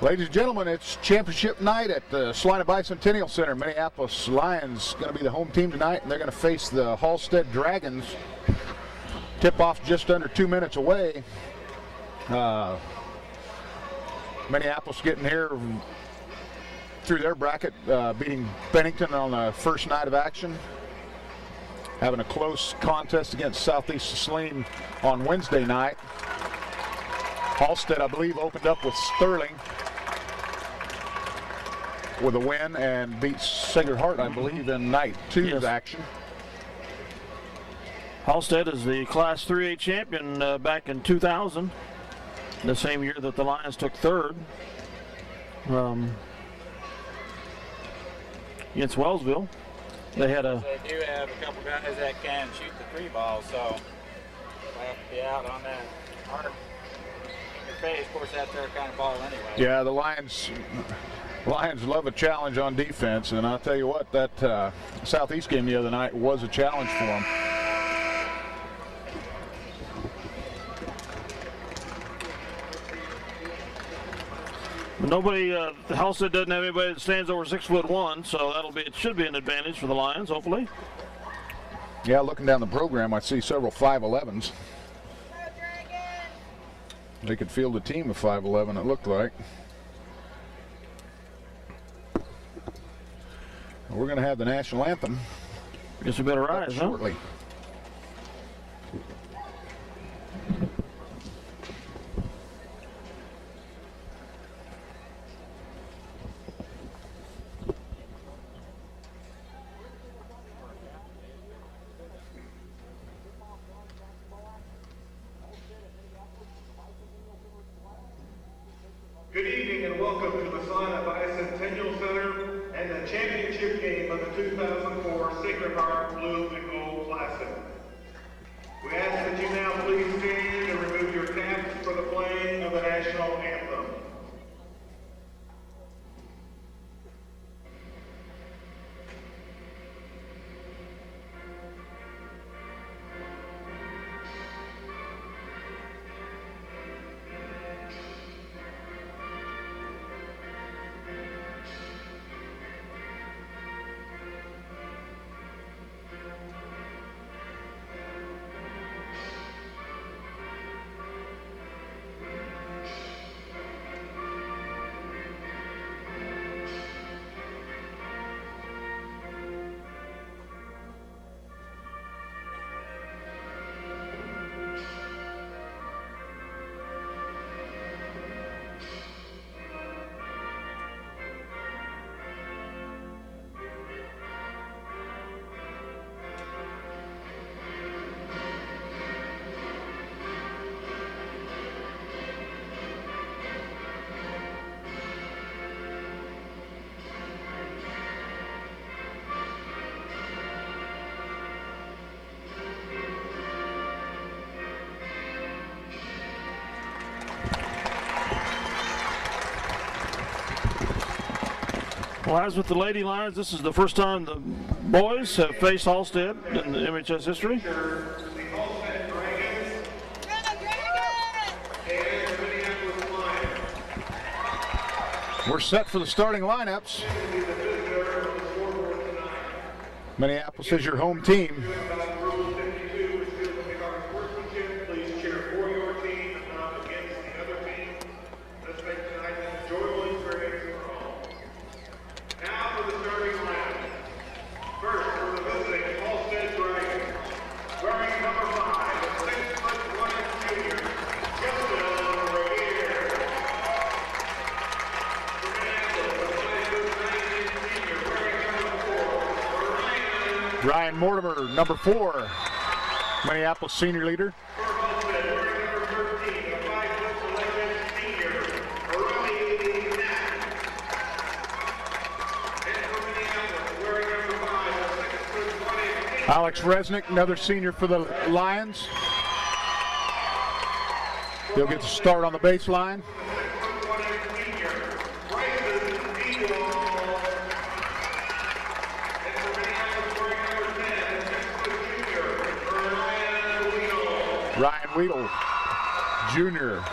Ladies and gentlemen, it's championship night at the Salina Bicentennial Center. Minneapolis Lions going to be the home team tonight, and they're going to face the Halstead Dragons. Tip-off just under 2 minutes away. Minneapolis getting here through their bracket, beating Bennington on the first night of action. Having a close contest against Southeast Saline on Wednesday night. Halstead, I believe, opened up with Sterling with a win and beat Sacred Heart, I believe, in night 2's action. Halstead is the Class 3A champion back in 2000, the same year that the Lions took third against Wellsville. They had a. They do have a couple guys that can shoot the three ball, so they'll have to be out on that hard. Your face, of course, that's their kind of ball anyway. Yeah, the Lions love a challenge on defense, and I'll tell you what, that Southeast game the other night was a challenge for them. Nobody, Halstead doesn't have anybody that stands over 6'1", so it should be an advantage for the Lions, hopefully. Yeah, looking down the program, I see several 5'11s. They could field a team of 5'11", it looked like. We're going to have the national anthem. Guess we better rise, shortly. Huh? Good evening and welcome to the Salina Bicentennial Center and the championship game of the 2004 Sacred Heart Blue and Gold Classic. We ask that you now please stand and remove your caps for the playing of the national anthem. Well, as with the Lady Lions, this is the first time the boys have faced Halstead in the MHS history. We're set for the starting lineups. Minneapolis is your home team. Ryan Mortimer, number 4, Minneapolis senior leader. Alex Resnick, another senior for the Lions. He'll get the start on the baseline. Ryan Weedle, junior.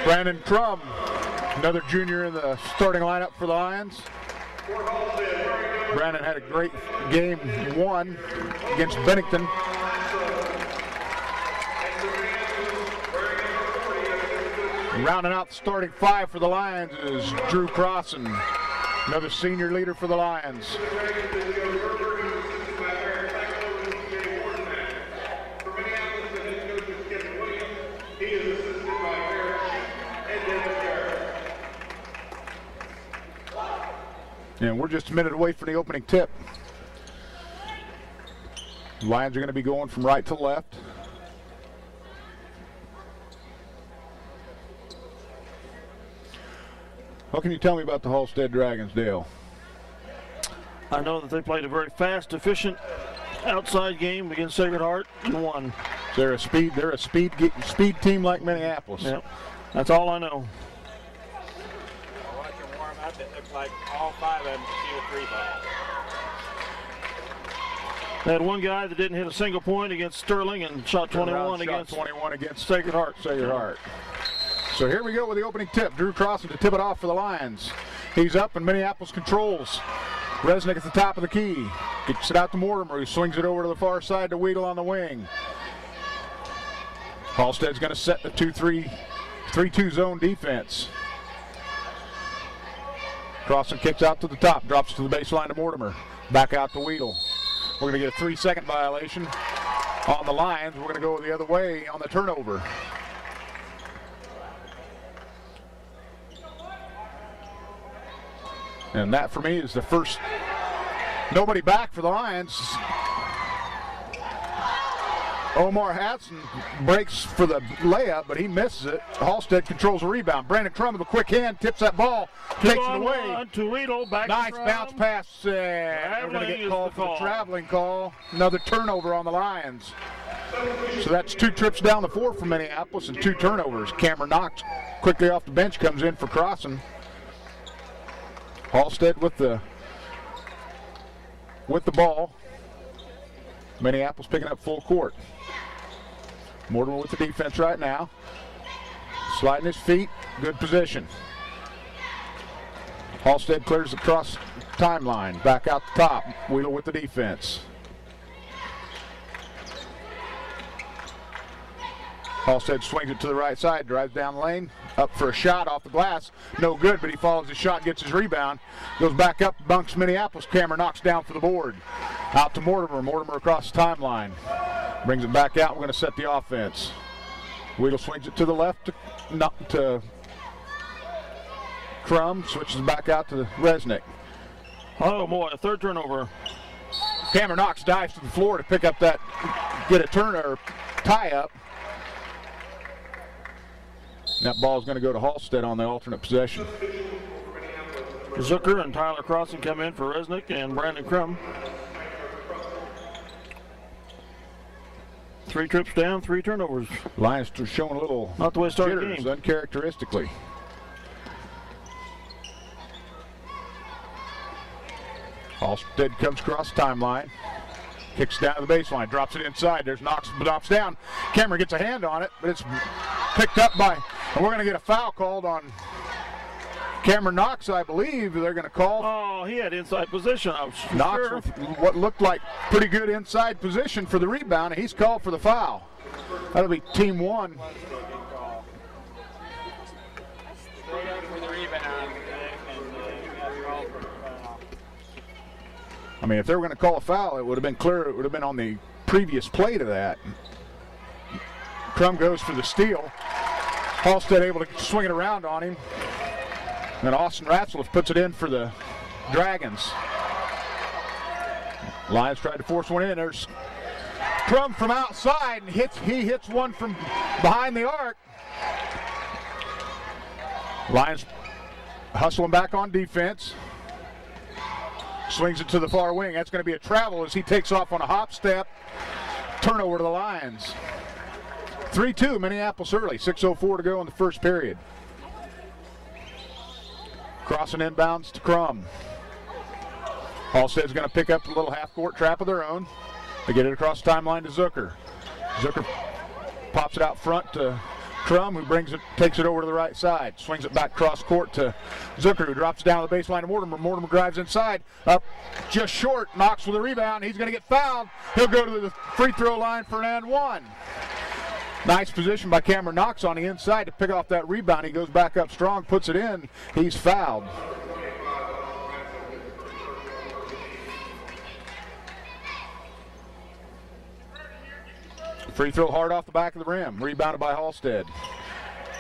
Brandon Crum, another junior in the starting lineup for the Lions. Brandon had a great game 1 against Bennington. Rounding out the starting 5 for the Lions is Drew Crossan, another senior leader for the Lions. And we're just a minute away from the opening tip. Lions are going to be going from right to left. What can you tell me about the Halstead Dragons, Dale? I know that they played a very fast, efficient outside game against Sacred Heart and won. They're a speed team like Minneapolis. Yep. That's all I know. Watch them warm up. It looked like all 5 of them shoot a 3 ball. They had one guy that didn't hit a single point against Sterling and shot 21 against Sacred Heart. Sacred Heart. So here we go with the opening tip. Drew Crossan to tip it off for the Lions. He's up and Minneapolis controls. Resnick at the top of the key. Gets it out to Mortimer, who swings it over to the far side to Weedle on the wing. Halstead's going to set the 3-2 zone defense. Crossan kicks out to the top, drops to the baseline to Mortimer. Back out to Weedle. We're going to get a 3-second violation on the Lions. We're going to go the other way on the turnover. And that for me is the first nobody back for the Lions. Omar Hatson breaks for the layup, but he misses it. Halstead controls the rebound. Brandon Crum with a quick hand tips that ball, takes it away. To Weedle, back nice bounce pass. We're going to get called for the traveling call. Another turnover on the Lions. So that's 2 trips down the floor for Minneapolis and 2 turnovers. Cameron Knox quickly off the bench comes in for Crossan. Halstead with the ball. Minneapolis picking up full court. Mortimer with the defense right now. Sliding his feet, good position. Halstead clears across timeline, back out the top. Wheeler with the defense. Halstead swings it to the right side, drives down the lane, up for a shot off the glass. No good, but he follows his shot, gets his rebound. Goes back up, bunks Minneapolis. Cameron knocks down for the board. Out to Mortimer. Mortimer across the timeline. Brings it back out. We're going to set the offense. Weedle swings it to the left to Crum. Switches back out to Resnick. Oh boy, a 3rd turnover. Cameron Knox dives to the floor to pick up that, get a turn or tie up. That ball is going to go to Halstead on the alternate possession. Zucker and Tyler Crossan come in for Resnick and Brandon Crum. 3 trips down, 3 turnovers. Lions are showing a little not the way it started jitters, the game. Uncharacteristically. Halstead comes across the timeline. Kicks down to the baseline, drops it inside. There's Knox, drops down. Cameron gets a hand on it, but it's picked up by, and we're going to get a foul called on Cameron Knox, I believe. They're going to call. Oh, he had inside position. I was Knox sure. with what looked like pretty good inside position for the rebound, and he's called for the foul. That'll be team 1. For the rebound, I mean, if they were going to call a foul, it would have been clear. It would have been on the previous play to that. Crum goes for the steal. Halstead able to swing it around on him. And then Austin Ratzlaff puts it in for the Dragons. Lions tried to force one in. There's Crum from outside, and he hits one from behind the arc. Lions hustling back on defense. Swings it to the far wing. That's going to be a travel as he takes off on a hop step. Turnover to the Lions. 3-2, Minneapolis early. 6:04 to go in the first period. Crossing inbounds to Crum. Halstead's going to pick up a little half-court trap of their own. They get it across the timeline to Zucker. Zucker pops it out front to Crum, who takes it over to the right side. Swings it back cross court to Zucker, who drops it down to the baseline to Mortimer. Mortimer drives inside, up just short, knocks with a rebound. He's going to get fouled. He'll go to the free throw line for an and one. Nice position by Cameron Knox on the inside to pick off that rebound. He goes back up strong, puts it in. He's fouled. Free throw hard off the back of the rim. Rebounded by Halstead.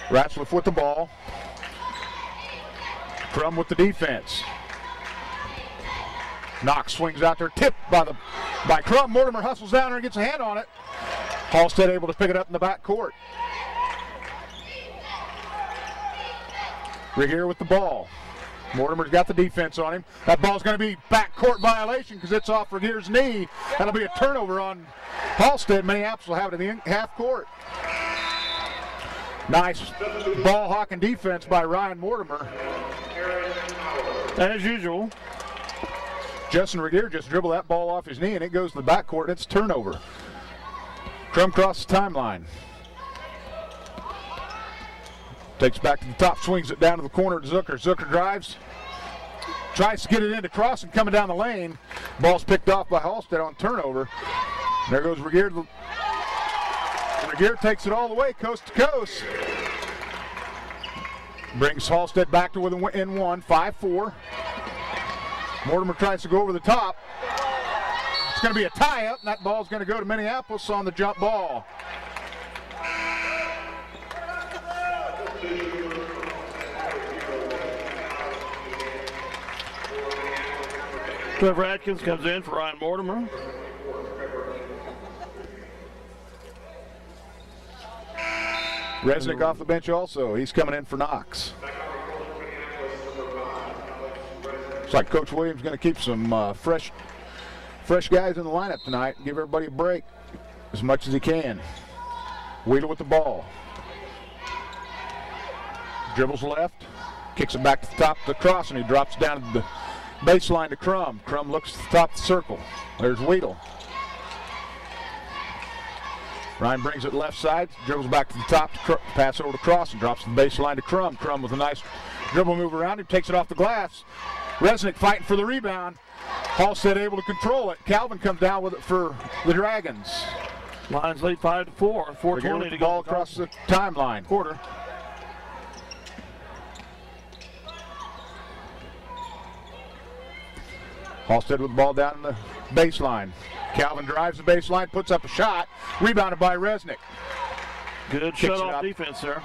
Ratzlaff with the ball. Crum with the defense. Knox swings out there, tipped by Crum. Mortimer hustles down there and gets a hand on it. Halstead able to pick it up in the back court. Regier with the ball. Mortimer's got the defense on him. That ball's going to be backcourt violation because it's off Regier's knee. That'll be a turnover on Halstead. Minneapolis will have it in the half court. Nice ball hawking defense by Ryan Mortimer. As usual. Justin Regier just dribbled that ball off his knee and it goes to the backcourt. It's a turnover. Crum crosses the timeline. Takes back to the top, swings it down to the corner to Zucker. Zucker drives, tries to get it into crossing, coming down the lane. Ball's picked off by Halstead on turnover. There goes Regier. Regier takes it all the way, coast to coast. Brings Halstead back to within one, 5-4. Mortimer tries to go over the top. It's going to be a tie-up, and that ball's going to go to Minneapolis on the jump ball. Trevor Atkins comes in for Ryan Mortimer. Resnick off the bench also. He's coming in for Knox. Looks like Coach Williams is going to keep some fresh guys in the lineup tonight and give everybody a break as much as he can. Wheeler with the ball. Dribbles left, kicks it back to the top of the cross, and he drops down to the baseline to Crum. Crum looks to the top of the circle. There's Weedle. Ryan brings it left side, dribbles back to the top, pass over to Cross, and drops the baseline to Crum. Crum with a nice dribble move around him, takes it off the glass. Resnick fighting for the rebound. Halstead able to control it. Calvin comes down with it for the Dragons. Lions lead 5-4. 4:20 to go. Ball across the timeline. Quarter. Halstead with the ball down the baseline. Calvin drives the baseline, puts up a shot, rebounded by Resnick. Good shut-off defense there.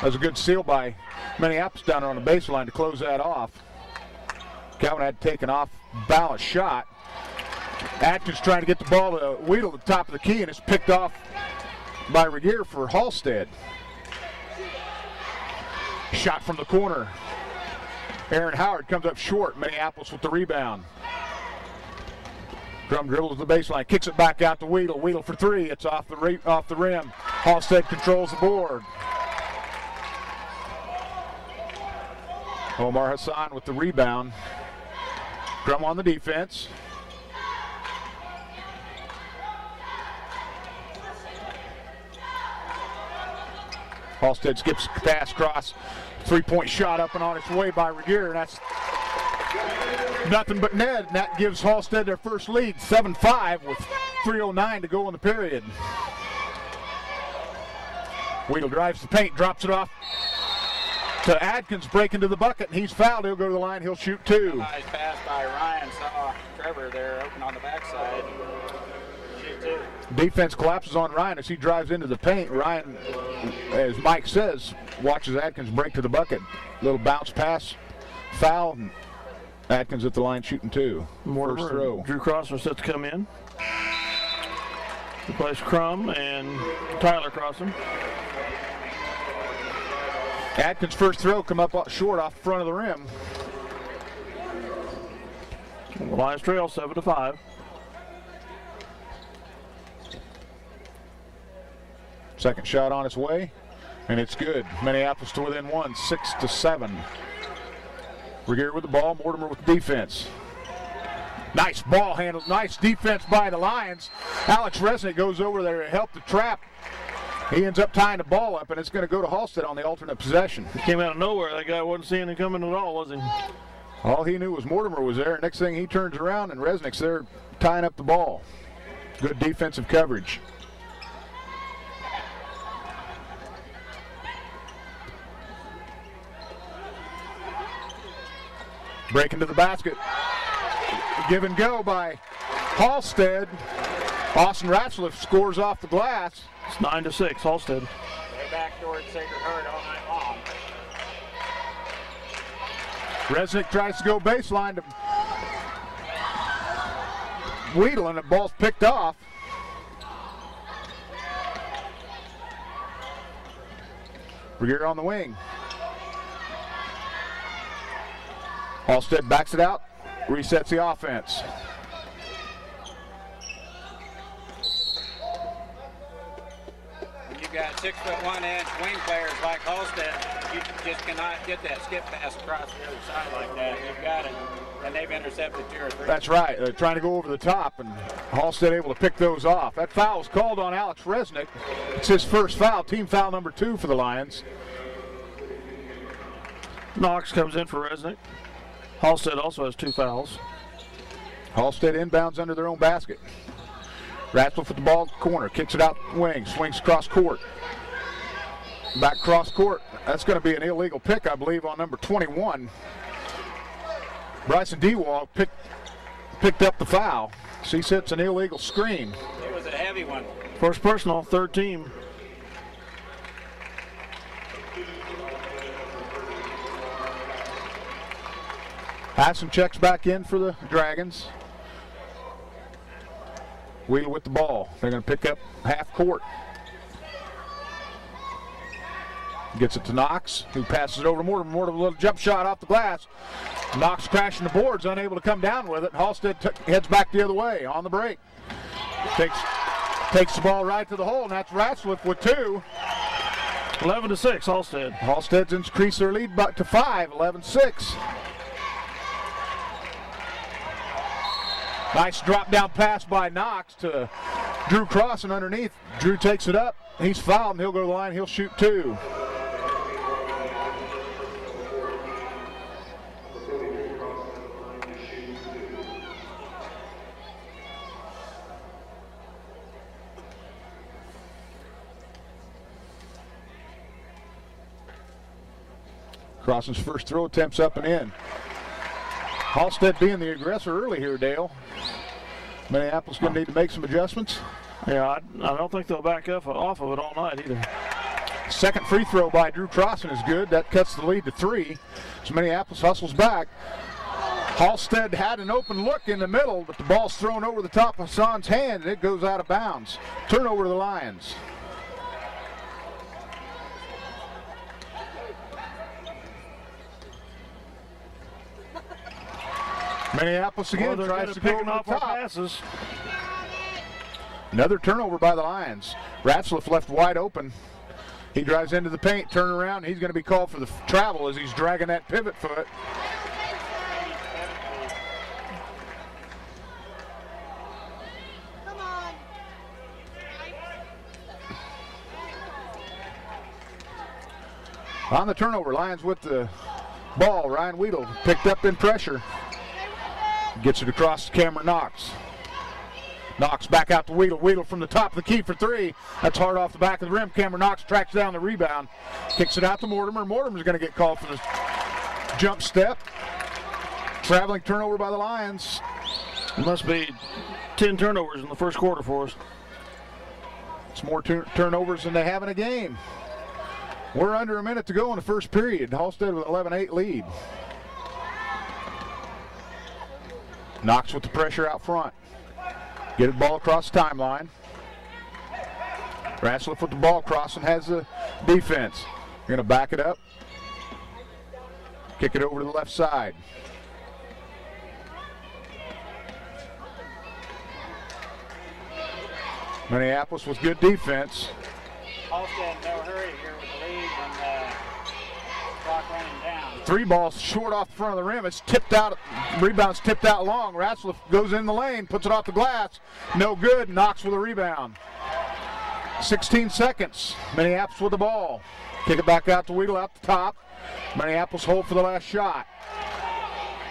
That was a good seal by Minneapolis down there on the baseline to close that off. Calvin had taken off balance shot. Atkins trying to get the ball to Weedle at the top of the key, and it's picked off by Regier for Halstead. Shot from the corner. Aaron Howard comes up short. Minneapolis with the rebound. Crum dribbles the baseline, kicks it back out to Weedle. Weedle for three. It's off the rim. Halstead controls the board. Omar Hassan with the rebound. Crum on the defense. Halstead skips pass cross. Three-point shot up and on its way by Regier, and that's nothing but net, and that gives Halstead their first lead, 7-5 with 3:09 to go in the period. Weedle drives the paint, drops it off to Adkins, breaking to the bucket, and he's fouled. He'll go to the line, he'll shoot two. Nice pass by Ryan, saw Trevor there open on the backside. Shoot two. Defense collapses on Ryan as he drives into the paint. Ryan, as Mike says, watches Adkins break to the bucket. Little bounce pass, foul, and Atkins at the line shooting two. First throw. Drew Crossman set to come in. Replace Crum and Tyler Crossman. Atkins' first throw come up short off the front of the rim. The Lions trail 7-5. Second shot on its way, and it's good. Minneapolis to within one, 6-7. Regier with the ball, Mortimer with the defense. Nice ball handle, nice defense by the Lions. Alex Resnick goes over there to help the trap He ends up tying the ball up, and it's going to go to Halstead on the alternate possession. He came out of nowhere. That guy wasn't seeing him coming at all, was he? All he knew was Mortimer was there. Next thing he turns around, and Resnick's there tying up the ball. Good defensive coverage. Breaking to the basket. Give and go by Halstead. Austin Ratzliff scores off the glass. It's 9-6, Halstead. Way back towards Sacred Heart all night long. Resnick tries to go baseline to Weedle, and the ball's picked off. Regier on the wing. Halstead backs it out, resets the offense. You've got 6'1" wing players like Halstead. You just cannot get that skip pass across the other side like that. You've got it, and they've intercepted 2 or 3. That's right. They're trying to go over the top, and Halstead able to pick those off. That foul was called on Alex Resnick. It's his first foul, team foul number 2 for the Lions. Knox comes in for Resnick. Halstead also has 2 fouls. Halstead inbounds under their own basket. Ratzliff with the ball corner, kicks it out wing, swings across court. Back cross court. That's going to be an illegal pick, I believe, on number 21. Bryson Dewald picked up the foul. So he sets an illegal screen. It was a heavy one. First personal, third team. Hassan checks back in for the Dragons. Wheeler with the ball. They're going to pick up half court. Gets it to Knox, who passes it over to Mortimer. Mortimer, a little jump shot off the glass. Knox crashing the boards, unable to come down with it. Halstead heads back the other way on the break. Takes the ball right to the hole, and that's Ratzliff with 2. 11-6, Halstead. Halstead's increased their lead back to 5, 11-6. Nice drop down pass by Knox to Drew Crossan underneath. Drew takes it up. He's fouled, and he'll go to the line. He'll shoot 2. Crossan's first throw attempts up and in. Halstead being the aggressor early here, Dale. Minneapolis going to need to make some adjustments. Yeah, I don't think they'll back up off of it all night either. Second free throw by Drew Crossan is good. That cuts the lead to 3. So Minneapolis hustles back. Halstead had an open look in the middle, but the ball's thrown over the top of Hassan's hand, and it goes out of bounds. Turnover to the Lions. Minneapolis again tries to go over the top. Passes. Another turnover by the Lions. Ratzliff left wide open. He drives into the paint, turn around. He's going to be called for the travel as he's dragging that pivot foot. Come on. On the turnover, Lions with the ball. Ryan Weedle picked up in pressure. Gets it across to Cameron Knox. Knox back out to Weedle. Weedle from the top of the key for 3. That's hard off the back of the rim. Cameron Knox tracks down the rebound. Kicks it out to Mortimer. Mortimer's going to get called for the jump step. Traveling turnover by the Lions. It must be 10 turnovers in the first quarter for us. It's more turnovers than they have in a game. We're under a minute to go in the first period. Halstead with 11-8 lead. Knox with the pressure out front. Get the ball across the timeline. Ratzliff with the ball crossing, has the defense. You're going to back it up. Kick it over to the left side. Minneapolis with good defense. Halstead in no hurry here with the lead and clock running down. 3 balls short off the front of the rim. It's tipped out. Rebound's tipped out long. Ratzliff goes in the lane, puts it off the glass. No good. Knox with a rebound. 16 seconds. Minneapolis with the ball. Kick it back out to Weedle out the top. Minneapolis hold for the last shot.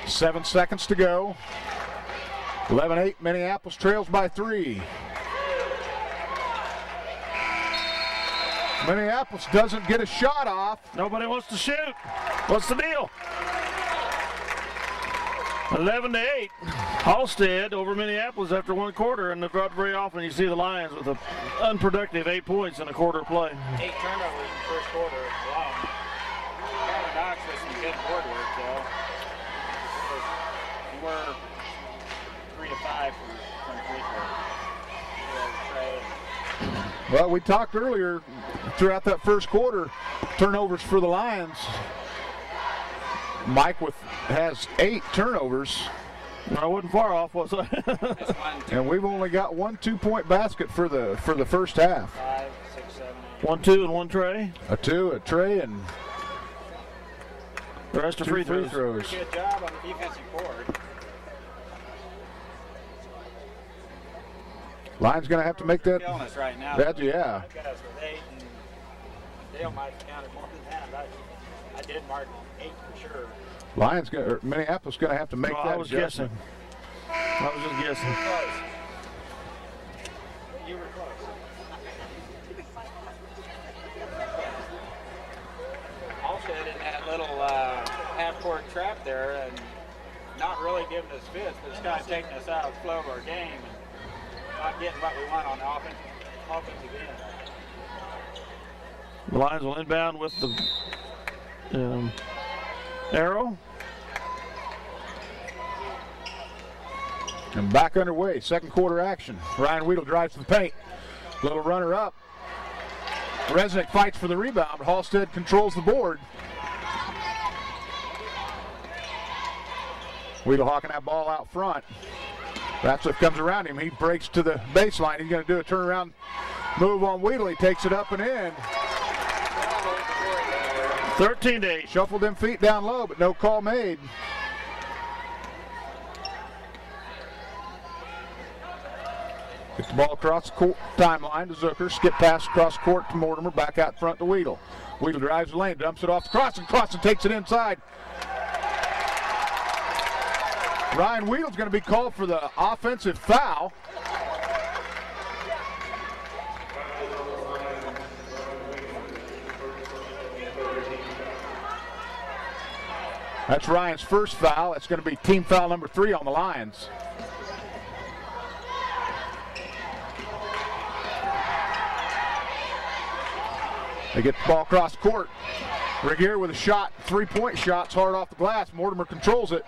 7 seconds to go. 11-8. Minneapolis trails by 3. Minneapolis doesn't get a shot off. Nobody wants to shoot. What's the deal? 11-8. Halstead over Minneapolis after 1 quarter, and not very often you see the Lions with an unproductive 8 points in a quarter play. 8 turnovers in the first quarter alone. Kevin Knox with some good board work, though. We were 3 of 5 from free throw. Well, we talked earlier throughout that first quarter, turnovers for the Lions. Mike has 8 turnovers. I wasn't far off, was I? And we've only got 1 2-point basket for the first half. 5, 6, 7, 8. 1, 2, and 1 tray. A 2, a tray, and The rest are 2 free free throws. throws. Good job on the defensive board. Lions going to have to make that. Killing us right now. That, yeah. I've got us with 8, and Dale might have counted more than that. I did mark 8 for sure. Minneapolis going to have to make Well, that I was adjustment. guessing. I was just guessing. Close. You were close. Halstead in that little half-court trap there, and not really giving us fits, but it's kind of taking us out of the flow of our game and not getting what we want on the offensive end. The Lions will inbound with the arrow. And back underway, second quarter action. Ryan Weedle drives to the paint. Little runner up. Resnick fights for the rebound, but Halstead controls the board. Weedle hawking that ball out front. Ratcliffe comes around him. He breaks to the baseline. He's going to do a turnaround move on Weedle. He takes it up and in. 13-8. Shuffled them feet down low, but no call made. Gets the ball across the court timeline to Zucker. Skip pass across court to Mortimer. Back out front to Weedle. Weedle drives the lane, dumps it off the crossing. Crossing takes it inside. Ryan Weedle's going to be called for the offensive foul. That's Ryan's first foul. That's going to be team foul number 3 on the Lions. They get the ball across court. Regier with a shot, 3-point shots hard off the glass. Mortimer controls it,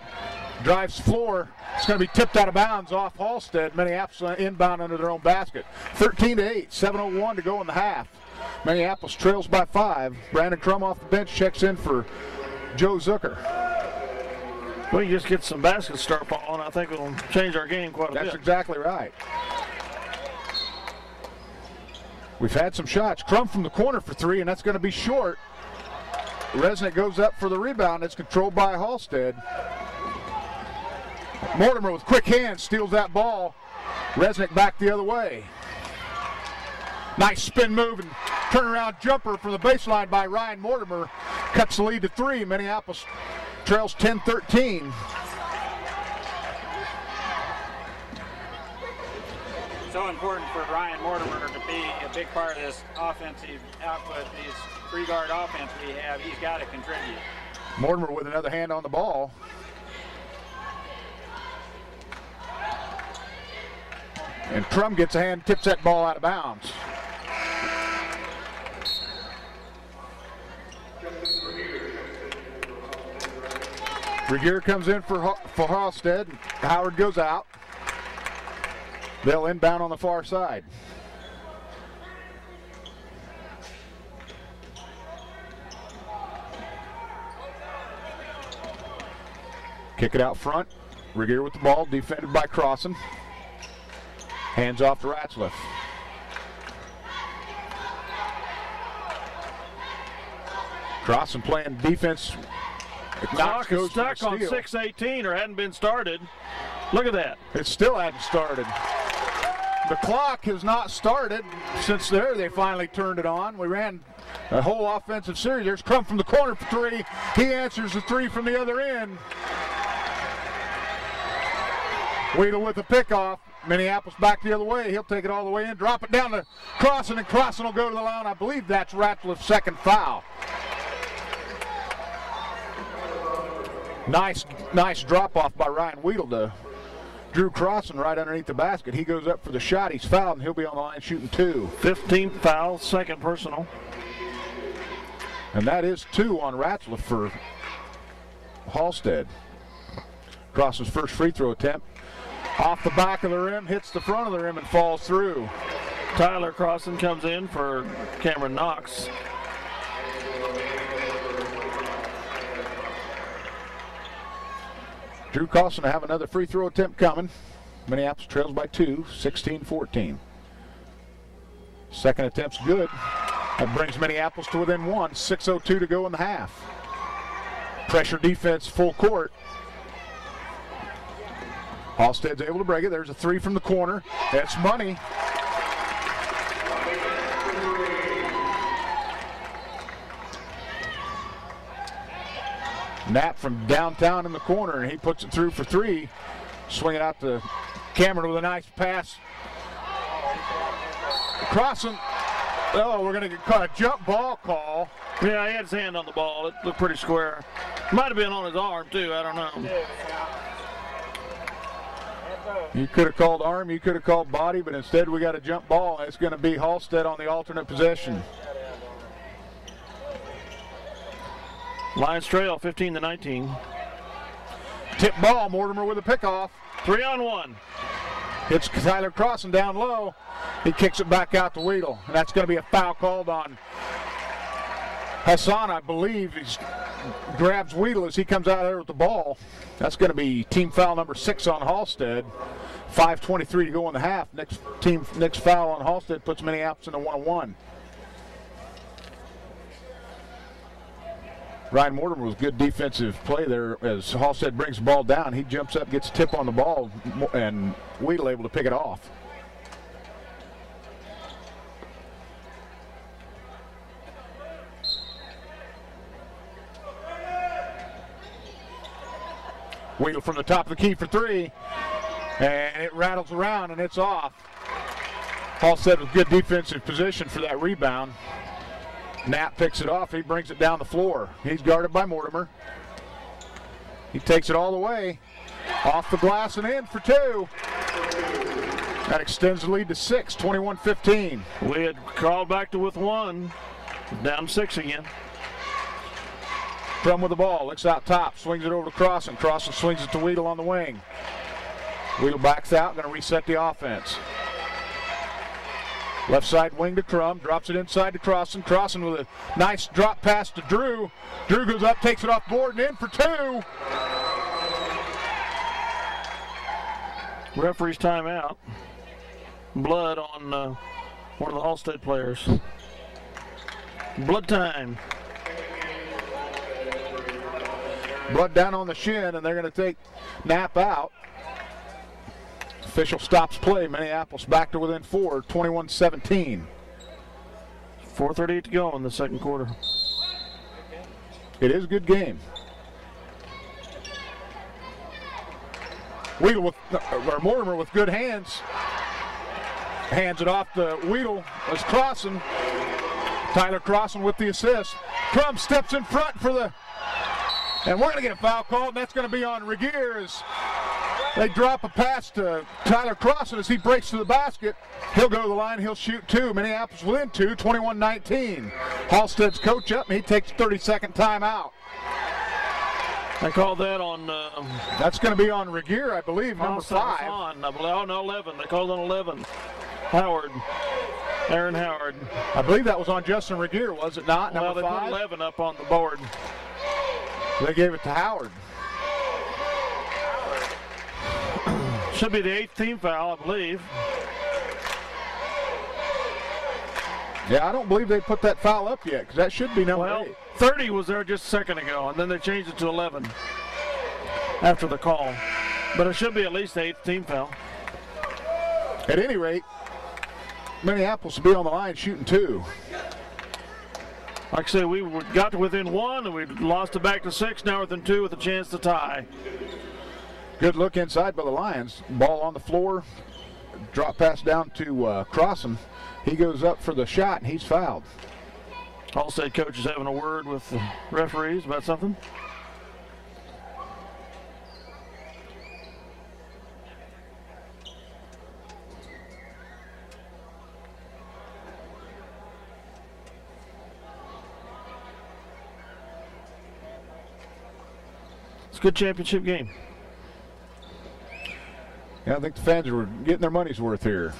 drives floor. It's going to be tipped out of bounds off Halstead. Minneapolis inbound under their own basket. 13-8, 7:01 to go in the half. Minneapolis trails by 5. Brandon Crum off the bench checks in for Joe Zucker. We can just get some baskets start falling. I think it'll change our game quite a bit. That's exactly right. We've had some shots. Crum from the corner for 3, and that's going to be short. Resnick goes up for the rebound. It's controlled by Halstead. Mortimer with quick hands steals that ball. Resnick back the other way. Nice spin move and turnaround jumper from the baseline by Ryan Mortimer. Cuts the lead to 3. Minneapolis trails 10-13. So important for Ryan Mortimer to be a big part of this offensive output, these 3-guard offense we have. He's got to contribute. Mortimer with another hand on the ball. And Crum gets a hand, tips that ball out of bounds. Regier comes in for Halstead. Howard goes out. They'll inbound on the far side. Kick it out front. Regier with the ball, defended by Crossan. Hands off to Ratcliffe. Crossan playing defense. Clock is stuck on 6:18 or hadn't been started. Look at that. It still hadn't started. The clock has not started since they finally turned it on. We ran a whole offensive series. There's Crum from the corner for three. He answers the three from the other end. Weedle with the pickoff. Minneapolis back the other way. He'll take it all the way in, drop it down to Crossan, and Crossan will go to the line. I believe that's Ratcliffe's second foul. Nice drop off by Ryan Weedle to Drew Crossan right underneath the basket. He goes up for the shot. He's fouled, and he'll be on the line shooting two. 15th foul, second personal. And that is two on Ratcliffe for Halstead. Crossan's first free throw attempt. Off the back of the rim, hits the front of the rim, and falls through. Tyler Crossan comes in for Cameron Knox. Drew Crossan to have another free throw attempt coming. Minneapolis trails by two, 16-14. Second attempt's good. That brings Minneapolis to within one, 6:02 to go in the half. Pressure defense full court. Halstead's able to break it. There's a three from the corner. That's money. Knapp from downtown in the corner, and he puts it through for three. Swing it out to Cameron with a nice pass. Crossan. Oh, we're going to get caught a jump ball call. Yeah, he had his hand on the ball. It looked pretty square. Might have been on his arm, too. I don't know. You could have called arm, you could have called body, but instead we got a jump ball, and it's going to be Halstead on the alternate possession. Lions trail 15-19. Tip ball, Mortimer with a pickoff. 3-on-1. Hits Tyler Crossan down low. He kicks it back out to Weedle, and that's going to be a foul called on Hassan, I believe. He grabs Weedle as he comes out there with the ball. That's going to be team foul number 6 on Halstead. 5:23 to go in the half. Next foul on Halstead puts Minneapolis in a 1-on-1. Ryan Mortimer with good defensive play there as Halstead brings the ball down. He jumps up, gets a tip on the ball, and Weedle able to pick it off. Weedle from the top of the key for three, and it rattles around and it's off. Halstead with good defensive position for that rebound. Knapp picks it off. He brings it down the floor. He's guarded by Mortimer. He takes it all the way. Off the glass and in for two. That extends the lead to 6, 21-15. We had crawled back to with one. Down 6 again. Crum with the ball, looks out top, swings it over to Crossan. Crossan swings it to Weedle on the wing. Weedle backs out, going to reset the offense. Left side wing to Crum, drops it inside to Crossan. Crossan with a nice drop pass to Drew. Drew goes up, takes it off board, and in for two. Referee's timeout. Blood on one of the Halstead players. Blood time. Blood down on the shin, and they're going to take Knapp out. Official stops play. Minneapolis back to within 4, 21-17. 4:38 to go in the second quarter. It is a good game. Mortimer with good hands. Hands it off to Weedle as Crossan. Tyler Crossan with the assist. Crum steps in front for the... And we're going to get a foul called, and that's going to be on Regier as they drop a pass to Tyler Crossan as he breaks to the basket. He'll go to the line, he'll shoot two. Minneapolis within two, 21-19. Halstead's coach up, and he takes 30-second timeout. They called that on... That's going to be on Regier, I believe, number 5. Oh, no, 11. They called on 11. Howard. Aaron Howard. I believe that was on Justin Regier, was it not? Well, number they 5? put 11 up on the board. They gave it to Howard. Should be the 8th team foul, I believe. Yeah, I don't believe they put that foul up yet, because that should be number 8. 30 was there just a second ago, and then they changed it to 11 after the call. But it should be at least the 8th team foul. At any rate, Minneapolis will be on the line shooting 2. Like I say, we got to within 1 and we lost it back to 6. Now within 2 with a chance to tie. Good look inside by the Lions. Ball on the floor. Drop pass down to Crossan. He goes up for the shot and he's fouled. Halstead coach is having a word with the referees about something. It's a good championship game. Yeah, I think the fans are getting their money's worth here.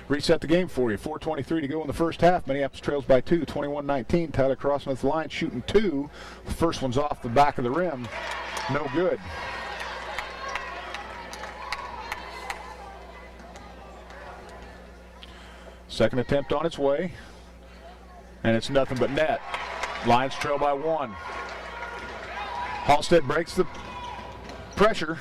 Reset the game for you. 4:23 to go in the first half. Minneapolis trails by 2, 21-19. Tyler Crossan with the line shooting 2. The first one's off the back of the rim. No good. Second attempt on its way. And it's nothing but net. Lions trail by 1. Halstead breaks the pressure.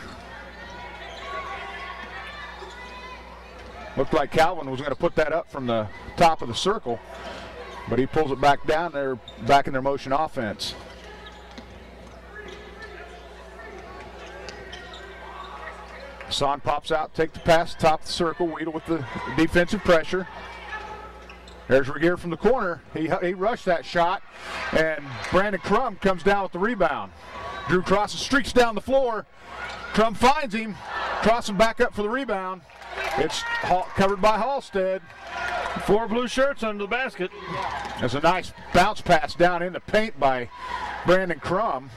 Looked like Calvin was going to put that up from the top of the circle, but he pulls it back down there, back in their motion offense. Son pops out, take the pass, top of the circle, Weedle with the defensive pressure. There's Regier from the corner. He rushed that shot, and Brandon Crum comes down with the rebound. Drew Crossan streaks down the floor. Crum finds him. Crossan back up for the rebound. It's covered by Halstead. 4 blue shirts under the basket. There's a nice bounce pass down in the paint by Brandon Crum.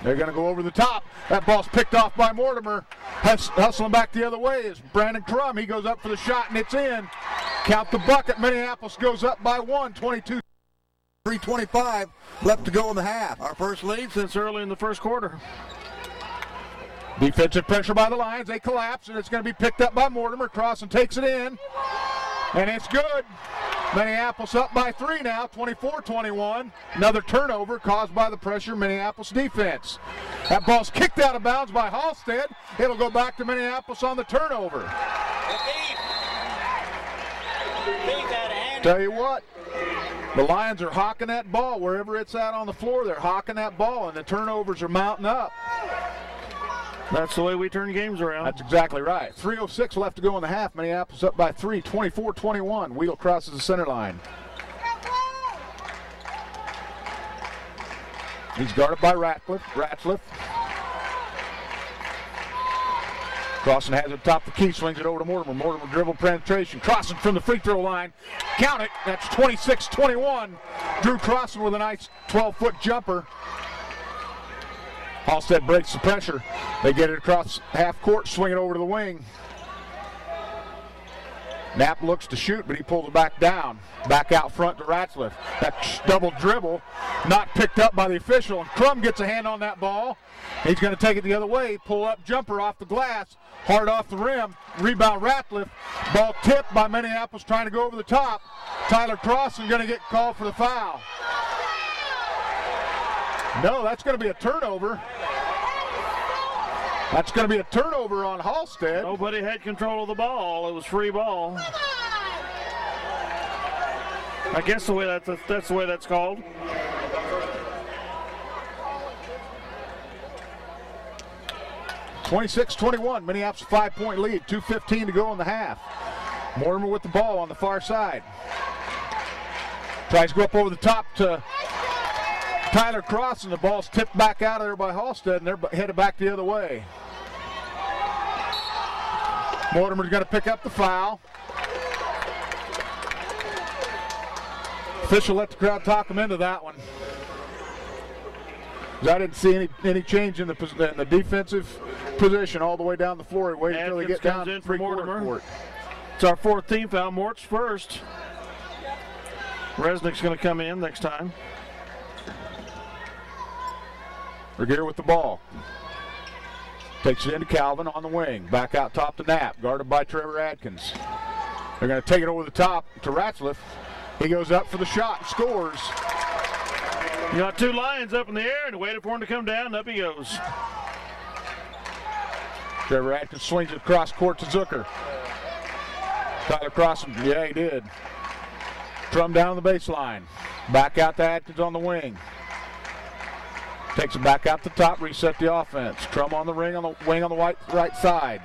They're going to go over the top. That ball's picked off by Mortimer. Hustling back the other way is Brandon Crum. He goes up for the shot, and it's in. Count the bucket. Minneapolis goes up by 1, 22. 3:25 left to go in the half. Our first lead since early in the first quarter. Defensive pressure by the Lions. They collapse, and it's going to be picked up by Mortimer. Crossan takes it in, and it's good. Minneapolis up by 3 now, 24-21. Another turnover caused by the pressure Minneapolis defense. That ball's kicked out of bounds by Halstead. It'll go back to Minneapolis on the turnover. Tell you what, the Lions are hawking that ball wherever it's at on the floor. They're hawking that ball, and the turnovers are mounting up. That's the way we turn games around. That's exactly right. 3:06 left to go in the half. Minneapolis up by 3, 24-21. Weedle crosses the center line. He's guarded by Ratcliffe. Crossan has it top the key, swings it over to Mortimer. Mortimer dribble penetration. Crossan from the free throw line. Count it. That's 26-21. Drew Crossan with a nice 12-foot jumper. Halstead breaks the pressure. They get it across half court, swing it over to the wing. Knapp looks to shoot, but he pulls it back down. Back out front to Ratcliffe. That double dribble, not picked up by the official. And Crum gets a hand on that ball. He's going to take it the other way. Pull up jumper off the glass. Hard off the rim. Rebound Ratcliffe. Ball tipped by Minneapolis trying to go over the top. Tyler Crossan going to get called for the foul. No, that's going to be a turnover. That's going to be a turnover on Halstead. Nobody had control of the ball. It was free ball. I guess the way that's the way that's called. (26-21). Minneapolis 5-point lead. 2:15 to go in the half. Mortimer with the ball on the far side. Tries to go up over the top to Tyler Crossan. The ball's tipped back out of there by Halstead, and they're headed back the other way. Mortimer's going to pick up the foul. Official let the crowd talk him into that one. I didn't see any change in the defensive position all the way down the floor. Wait until they get down in three for quarter Mortimer. court. It's our 4th team foul. Mort's first. Resnick's going to come in next time. Regier with the ball. Takes it into Calvin on the wing. Back out top to Knapp, guarded by Trevor Adkins. They're going to take it over the top to Ratcliffe. He goes up for the shot and scores. You got two Lions up in the air and waited for him to come down, and up he goes. Trevor Atkins swings it across court to Zucker. Tyler crossing, yeah, he did. Trum down the baseline. Back out to Atkins on the wing. Takes it back out the top, reset the offense. Trum on the wing on the right side.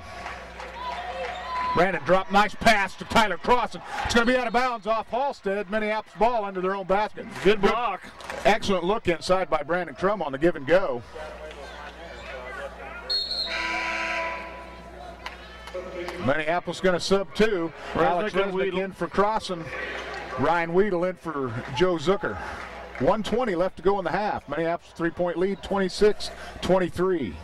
Brandon dropped, nice pass to Tyler Crossan. It's going to be out of bounds off Halstead. Minneapolis ball under their own basket. Good block. Excellent look inside by Brandon Trum on the give and go. Minneapolis going to sub two. Alex Resnick in for Crossan. Ryan Weedle in for Joe Zucker. 1:20 left to go in the half. Minneapolis 3-point lead, 26-23.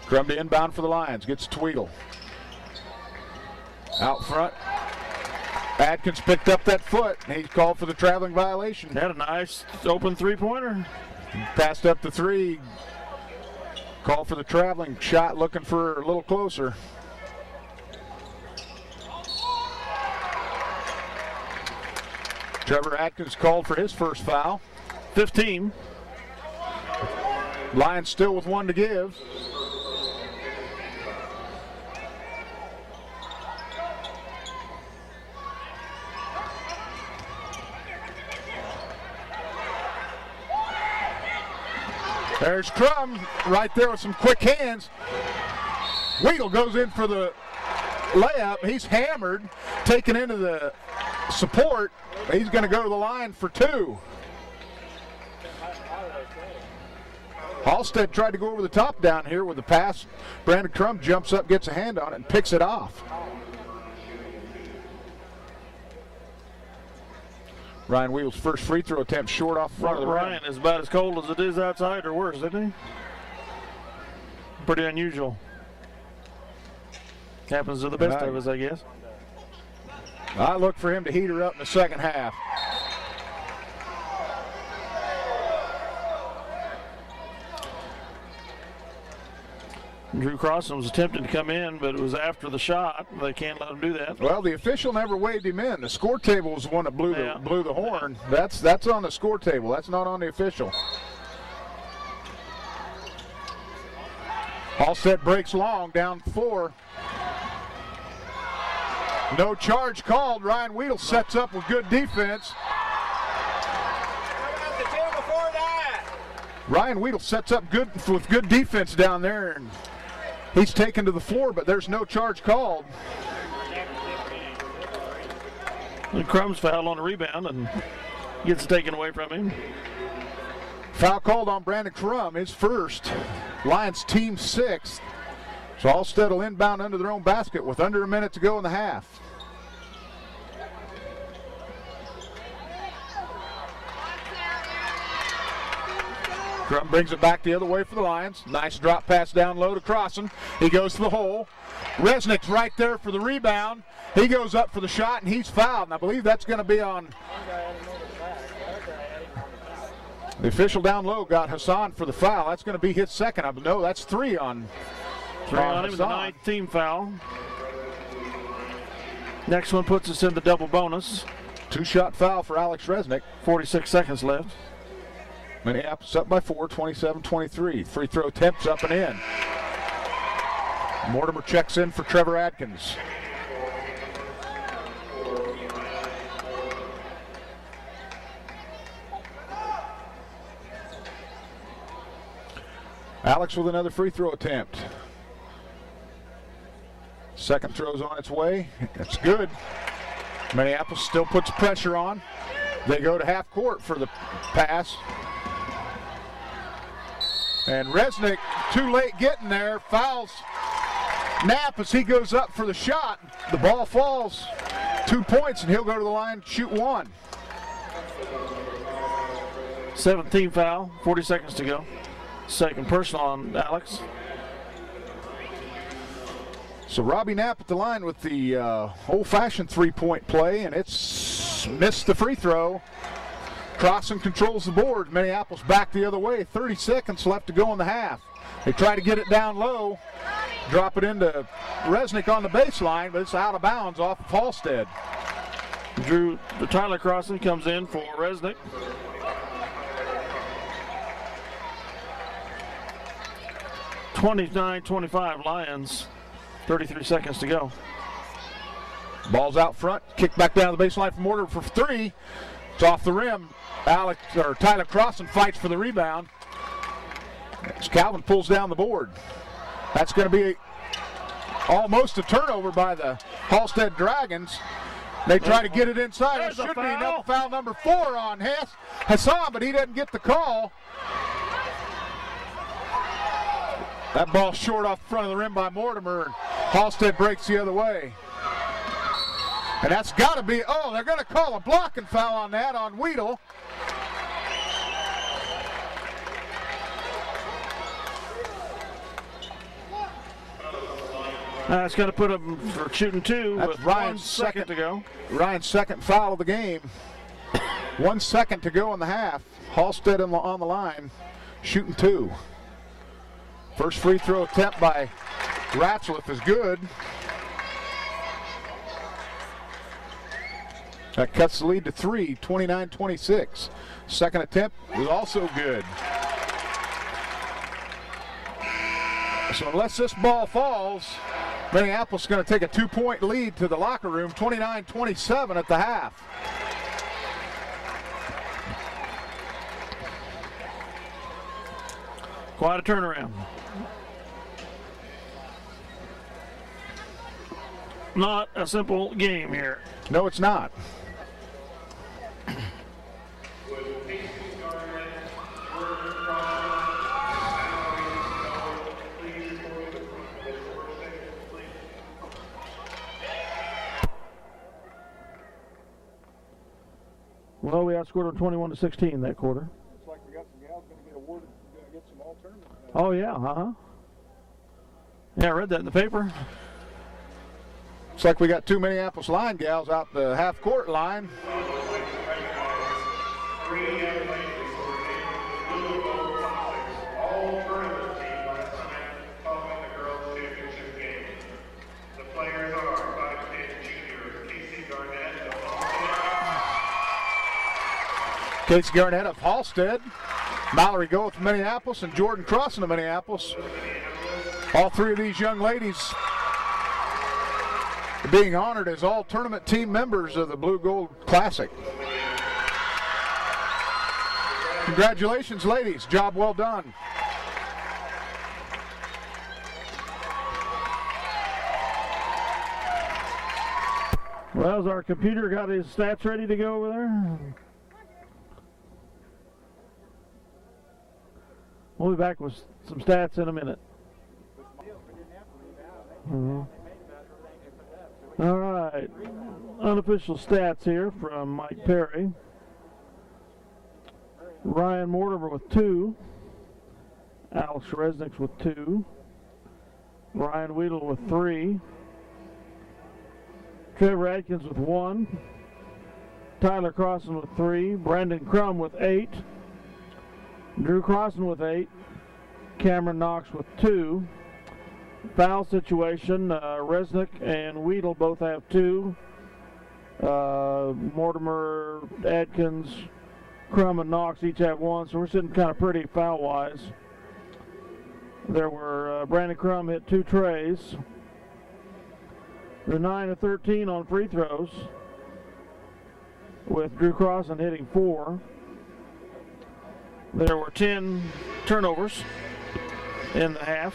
Crum to inbound for the Lions. Gets Tweedle. Out front. Atkins picked up that foot. He's called for the traveling violation. Had a nice open three-pointer. Passed up the three. Called for the traveling shot, looking for a little closer. Trevor Atkins called for his first foul. 15. Lions still with one to give. There's Crum right there with some quick hands. Weedle goes in for the layup. He's hammered, taken into the support. He's going to go to the line for two. Halstead tried to go over the top down here with the pass. Brandon Crum jumps up, gets a hand on it, and picks it off. Ryan Weedle's first free throw attempt short off front of the rim. Ryan is about as cold as it is outside, or worse, isn't he? Pretty unusual. Happens to the best of us, I guess. I look for him to heat her up in the second half. Drew Crossan was attempting to come in, but it was after the shot. They can't let him do that. Well, the official never waved him in. The score table was the one that blew the horn. That's on the score table. That's not on the official. Halstead breaks long down the floor. No charge called. Ryan Weedle sets up with good defense. Ryan Weedle sets up good with good defense down there, and he's taken to the floor, but there's no charge called. And Crum's foul on the rebound and gets it taken away from him. Foul called on Brandon Crum, his first. Lions team sixth. So Halstead will inbound under their own basket with under a minute to go in the half. Crum brings it back the other way for the Lions. Nice drop pass down low to Crossan. He goes to the hole. Resnick's right there for the rebound. He goes up for the shot, and he's fouled. And I believe that's going to be on. The official down low got Hassan for the foul. That's going to be his second. No, that's three on him, the ninth team foul. Next one puts us in the double bonus. Two-shot foul for Alex Resnick. 46 seconds left. Minneapolis up by 4, 27-23. Free throw attempts up and in. Mortimer checks in for Trevor Atkins. Alex with another free throw attempt. Second throw's on its way. That's good. Minneapolis still puts pressure on. They go to half court for the pass. And Resnick, too late getting there, fouls Knapp as he goes up for the shot. The ball falls. 2 points, and he'll go to the line, shoot one. 17 foul, 40 seconds to go. Second personal on Alex. So Robbie Knapp at the line with the old-fashioned three-point play, and it's missed the free throw. Crossan controls the board. Minneapolis back the other way. 30 seconds left to go in the half. They try to get it down low, drop it into Resnick on the baseline, but it's out of bounds off of Halstead. Tyler Crossan comes in for Resnick. (29-25) Lions. 33 seconds to go. Ball's out front. Kick back down the baseline from Mortimer for three. It's off the rim. Tyler Crossan fights for the rebound. As Calvin pulls down the board. That's going to be almost a turnover by the Halstead Dragons. They try to get it inside. It should be foul number 4 on Hassan, but he doesn't get the call. That ball short off the front of the rim by Mortimer, and Halstead breaks the other way. And that's got to be, they're going to call a blocking foul on that on Weedle. That's going to put him for shooting 2 That's with Ryan's 1 second to go. Ryan's second foul of the game. 1 second to go in the half. Halstead on the line, shooting 2. First free throw attempt by Ratzlaff is good. That cuts the lead to 3, 29-26. Second attempt is also good. So unless this ball falls, Minneapolis is going to take a 2-point lead to the locker room, 29-27 at the half. Quite a turnaround. Not a simple game here. No, it's not. Well, we outscored them 21-16 that quarter. Looks like we got some gals going to get awarded, get some all tournament. Oh yeah, Yeah, I read that in the paper. Looks like we got 2 Minneapolis line gals out the half-court line. All tournament team last night following the girls' championship game. The players are 5'10" junior Casey Garnett of Halstead. Casey Garnett of Halstead, Mallory Goeth of Minneapolis, and Jordan Crossan of Minneapolis. All 3 of these young ladies being honored as all tournament team members of the Blue Gold Classic. Congratulations, ladies. Job well done. Well, has our computer got his stats ready to go over there? We'll be back with some stats in a minute. All right. Unofficial stats here from Mike Perry. Ryan Mortimer with 2. Alex Resnick with 2. Ryan Weedle with 3. Trevor Adkins with 1. Tyler Crossan with 3. Brandon Crum with 8. Drew Crossan with 8. Cameron Knox with 2. Foul situation, Resnick and Weedle both have 2. Mortimer, Adkins, Crum, and Knox each have 1, so we're sitting kind of pretty foul-wise. There were Brandon Crum hit 2 trays. They're 9 of 13 on free throws, with Drew Crossan hitting 4. There were 10 turnovers in the half.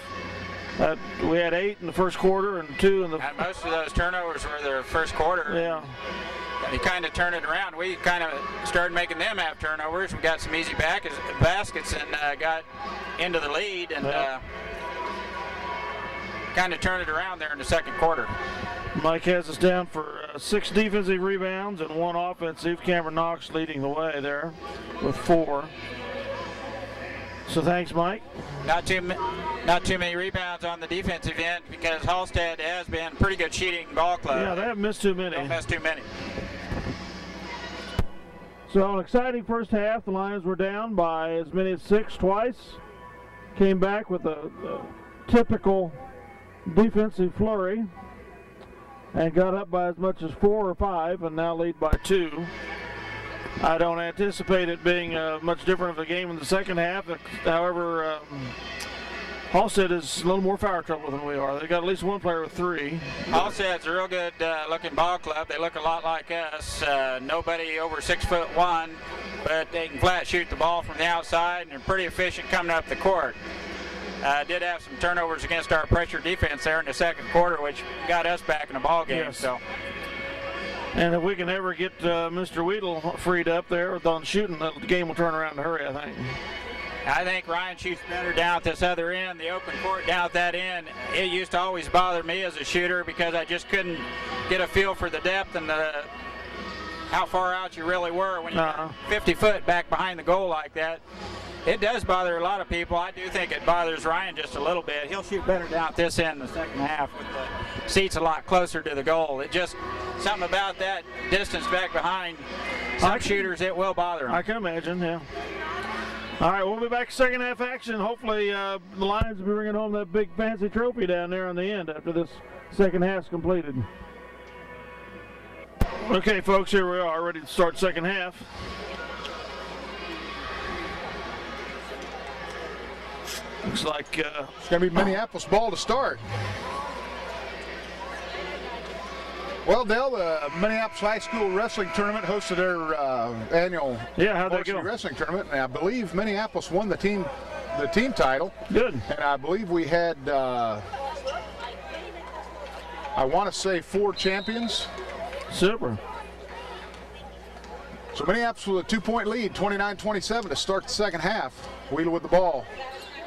We had 8 in the first quarter and 2 in the... And most of those turnovers were their first quarter. Yeah. You kind of turned it around. We kind of started making them have turnovers. We got some easy baskets and got into the lead and kind of turned it around there in the second quarter. Mike has us down for 6 defensive rebounds and 1 offensive. Cameron Knox leading the way there with 4. So thanks, Mike. Not too many rebounds on the defensive end because Halstead has been a pretty good shooting ball club. Yeah, they haven't missed too many. Don't miss too many. So an exciting first half. The Lions were down by as many as 6 twice. Came back with a typical defensive flurry. and got up by as much as 4 or 5 and now lead by 2. I don't anticipate it being much different of a game in the second half. However, Halstead is a little more foul trouble than we are. They got at least one player with 3. Halstead's a real good looking ball club. They look a lot like us. Nobody over 6'1", but they can flat shoot the ball from the outside and they're pretty efficient coming up the court. Did have some turnovers against our pressure defense there in the second quarter, which got us back in the ball game. Yes. So. And if we can ever get Mr. Weedle freed up there on shooting, the game will turn around in a hurry, I think. I think Ryan shoots better down at this other end, the open court down at that end. It used to always bother me as a shooter because I just couldn't get a feel for the depth and how far out you really were when you're 50 foot back behind the goal like that. It does bother a lot of people. I do think it bothers Ryan just a little bit. He'll shoot better down at this end in the second half with the seats a lot closer to the goal. It just, something about that distance back behind some shooters, it will bother them. I can imagine, yeah. All right, we'll be back second half action. Hopefully the Lions will be bringing home that big fancy trophy down there on the end after this second half's completed. Okay, folks, here we are, ready to start second half. Looks like it's going to be Minneapolis ball to start. Well, Dale, the Minneapolis High School Wrestling Tournament hosted their annual how'd that go? wrestling tournament, and I believe Minneapolis won the team title. Good. And I believe we had, I want to say 4 champions. Super. So Minneapolis with a 2-point lead, 29-27 to start the second half. Wheeler with the ball.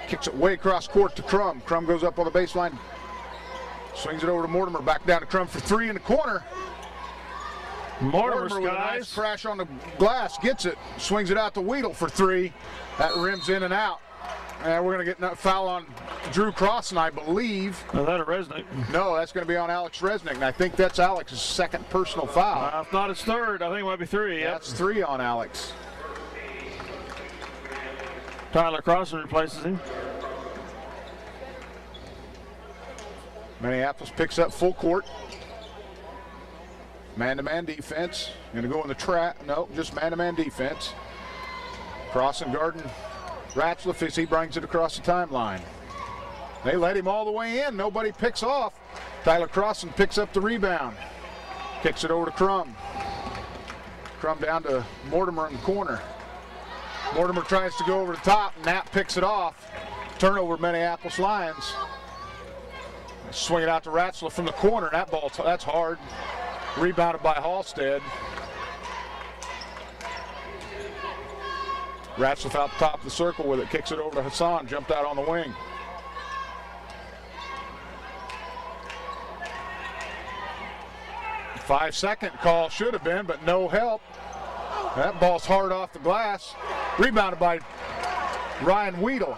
Kicks it way across court to Crum. Crum goes up on the baseline. Swings it over to Mortimer. Back down to Crum for 3 in the corner. Mortimer with a nice crash on the glass. Gets it. Swings it out to Wheatle for 3. That rims in and out. And we're going to get a foul on Drew Crossan, I believe. Is that a Resnick? No, that's going to be on Alex Resnick. And I think that's Alex's second personal foul. If not, it's third. I think it might be 3. Yep. That's 3 on Alex. Tyler Crossan replaces him. Minneapolis picks up full court. Man-to-man defense. Going to go in the trap. No, just man-to-man defense. Crossan guarding Ratcliffe as he brings it across the timeline. They let him all the way in. Nobody picks off. Tyler Crossan picks up the rebound. Kicks it over to Crum. Crum down to Mortimer in the corner. Mortimer tries to go over the top. Knapp picks it off. Turnover, Minneapolis Lions. Swing it out to Ratcliffe from the corner. That's hard. Rebounded by Halstead. Ratcliffe out the top of the circle with it. Kicks it over to Hassan. Jumped out on the wing. Five-second call should have been, but no help. That ball's hard off the glass. Rebounded by Ryan Wheatle.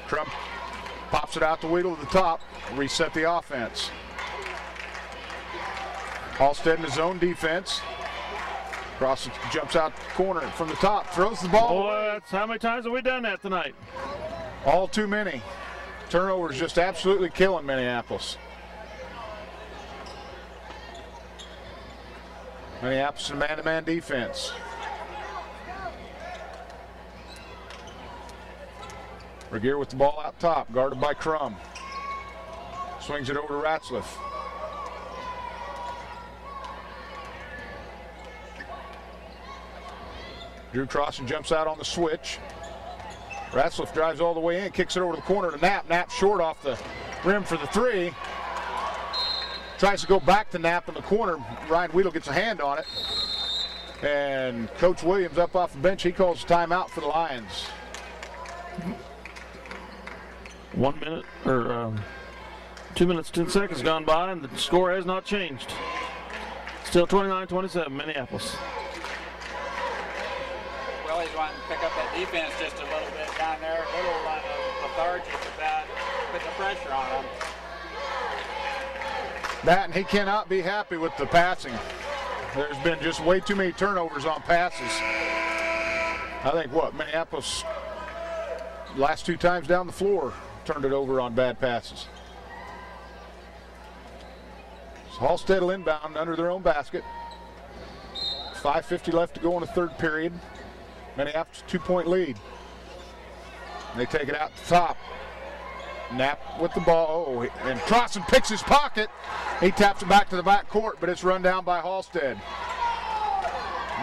Trump pops it out to Wheatle to the top. Reset the offense. Halstead in his own defense. Cross jumps out the corner from the top. Throws the ball. Boy, that's how many times have we done that tonight? All too many. Turnovers just absolutely killing Minneapolis. Minneapolis in man-to-man defense. Regier with the ball out top, guarded by Crum. Swings it over to Ratcliffe. Drew Crossan jumps out on the switch. Ratcliffe drives all the way in, kicks it over to the corner to Knapp. Knapp short off the rim for the 3. Tries to go back to Knapp in the corner. Ryan Wheatle gets a hand on it. And Coach Williams up off the bench, he calls a timeout for the Lions. 1 minute, or 2 minutes, 10 seconds gone by, and the score has not changed. Still 29-27, Minneapolis. Willie's wanting to pick up that defense just a little bit down there, a little lethargic about putting the pressure on them. That, and he cannot be happy with the passing. There's been just way too many turnovers on passes. I think Minneapolis last 2 times down the floor, turned it over on bad passes. So Halstead will inbound under their own basket. 5:50 left to go in the third period. Minneapolis 2-point lead. They take it out the top. Knapp with the ball. Oh, and Crossan picks his pocket. He taps it back to the back court, but it's run down by Halstead.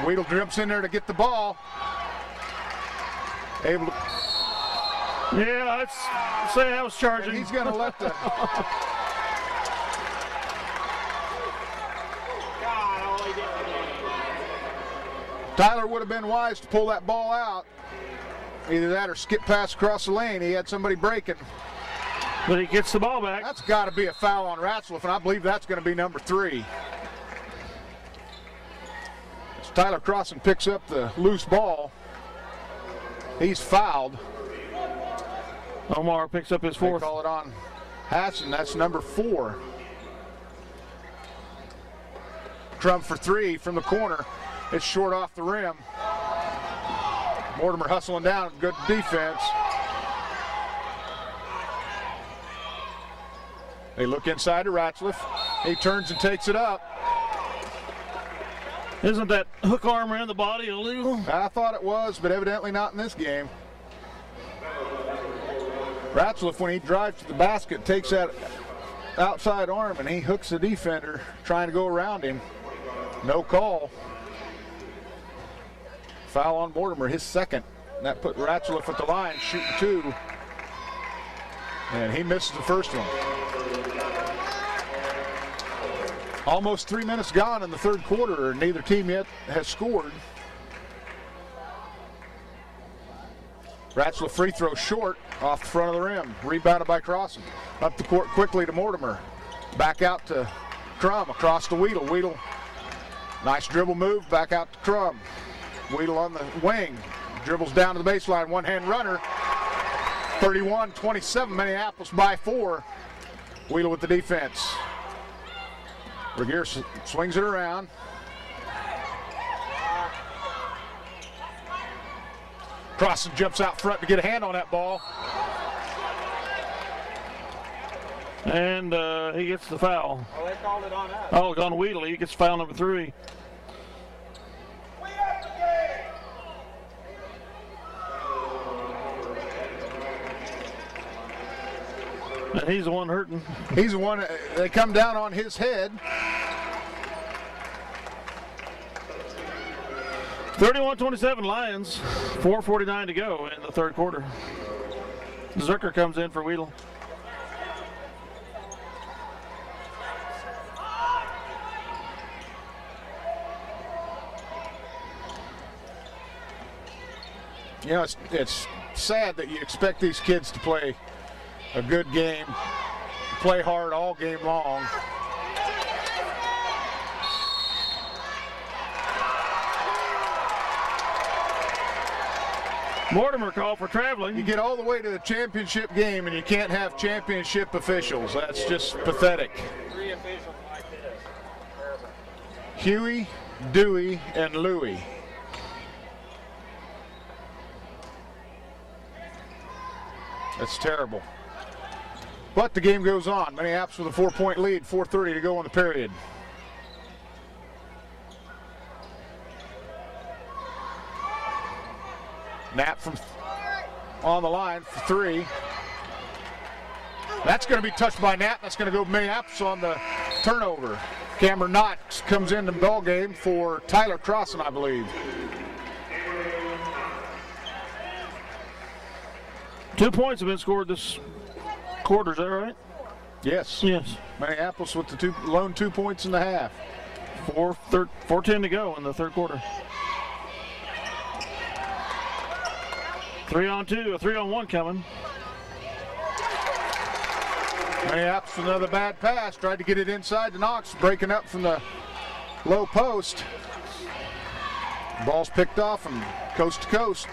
Weedle jumps in there to get the ball. Able to. Yeah, I'd say that was charging. And he's going to let the. Tyler would have been wise to pull that ball out. Either that or skip pass across the lane. He had somebody breaking. But he gets the ball back. That's got to be a foul on Ratzlaff, and I believe that's going to be number 3. As Tyler Crossan picks up the loose ball, he's fouled. Omar picks up his 4th. They call it on Hassan. That's number 4. Crum for 3 from the corner. It's short off the rim. Mortimer hustling down. Good defense. They look inside to Ratzlaff. He turns and takes it up. Isn't that hook arm around the body illegal? I thought it was, but evidently not in this game. Ratzlaff, when he drives to the basket, takes that outside arm and he hooks the defender trying to go around him. No call. Foul on Mortimer, his 2nd. That put Ratzlaff at the line, shooting 2. And he misses the first one. Almost 3 minutes gone in the third quarter. Neither team yet has scored. Ratzlaff free throw short off the front of the rim. Rebounded by Crossan. Up the court quickly to Mortimer. Back out to Crum across to Weedle. Weedle, nice dribble move. Back out to Crum. Weedle on the wing. Dribbles down to the baseline. One-hand runner. 31-27. Minneapolis by 4. Weedle with the defense. Regier swings it around. Crossan jumps out front to get a hand on that ball. And he gets the foul. Oh, they called it on us. Oh, it's on Weedle. He gets foul number 3. And he's the one hurting. He's the one, they come down on his head. 31-27 Lions. 4:49 to go in the third quarter. Zucker comes in for Weedle. You know, it's sad that you expect these kids to play a good game, play hard all game long. Mortimer called for traveling. You get all the way to the championship game and you can't have championship officials. That's just pathetic. 3 officials like this. Terrible. Huey, Dewey, and Louie. That's terrible. But the game goes on. Minneapolis with a 4-point lead, 4:30 to go in the period. Knapp from on the line for 3. That's going to be touched by Knapp. That's going to go Minneapolis on the turnover. Cameron Knox comes in the ball game for Tyler Crossan, I believe. 2 points have been scored this quarter, is that right? Yes. Yes. Minneapolis with the lone 2 points in the half. 4:10 to go in the third quarter. 3-on-2, a 3-on-1 coming. Minneapolis with another bad pass. Tried to get it inside to Knox, breaking up from the low post. Ball's picked off from coast to coast.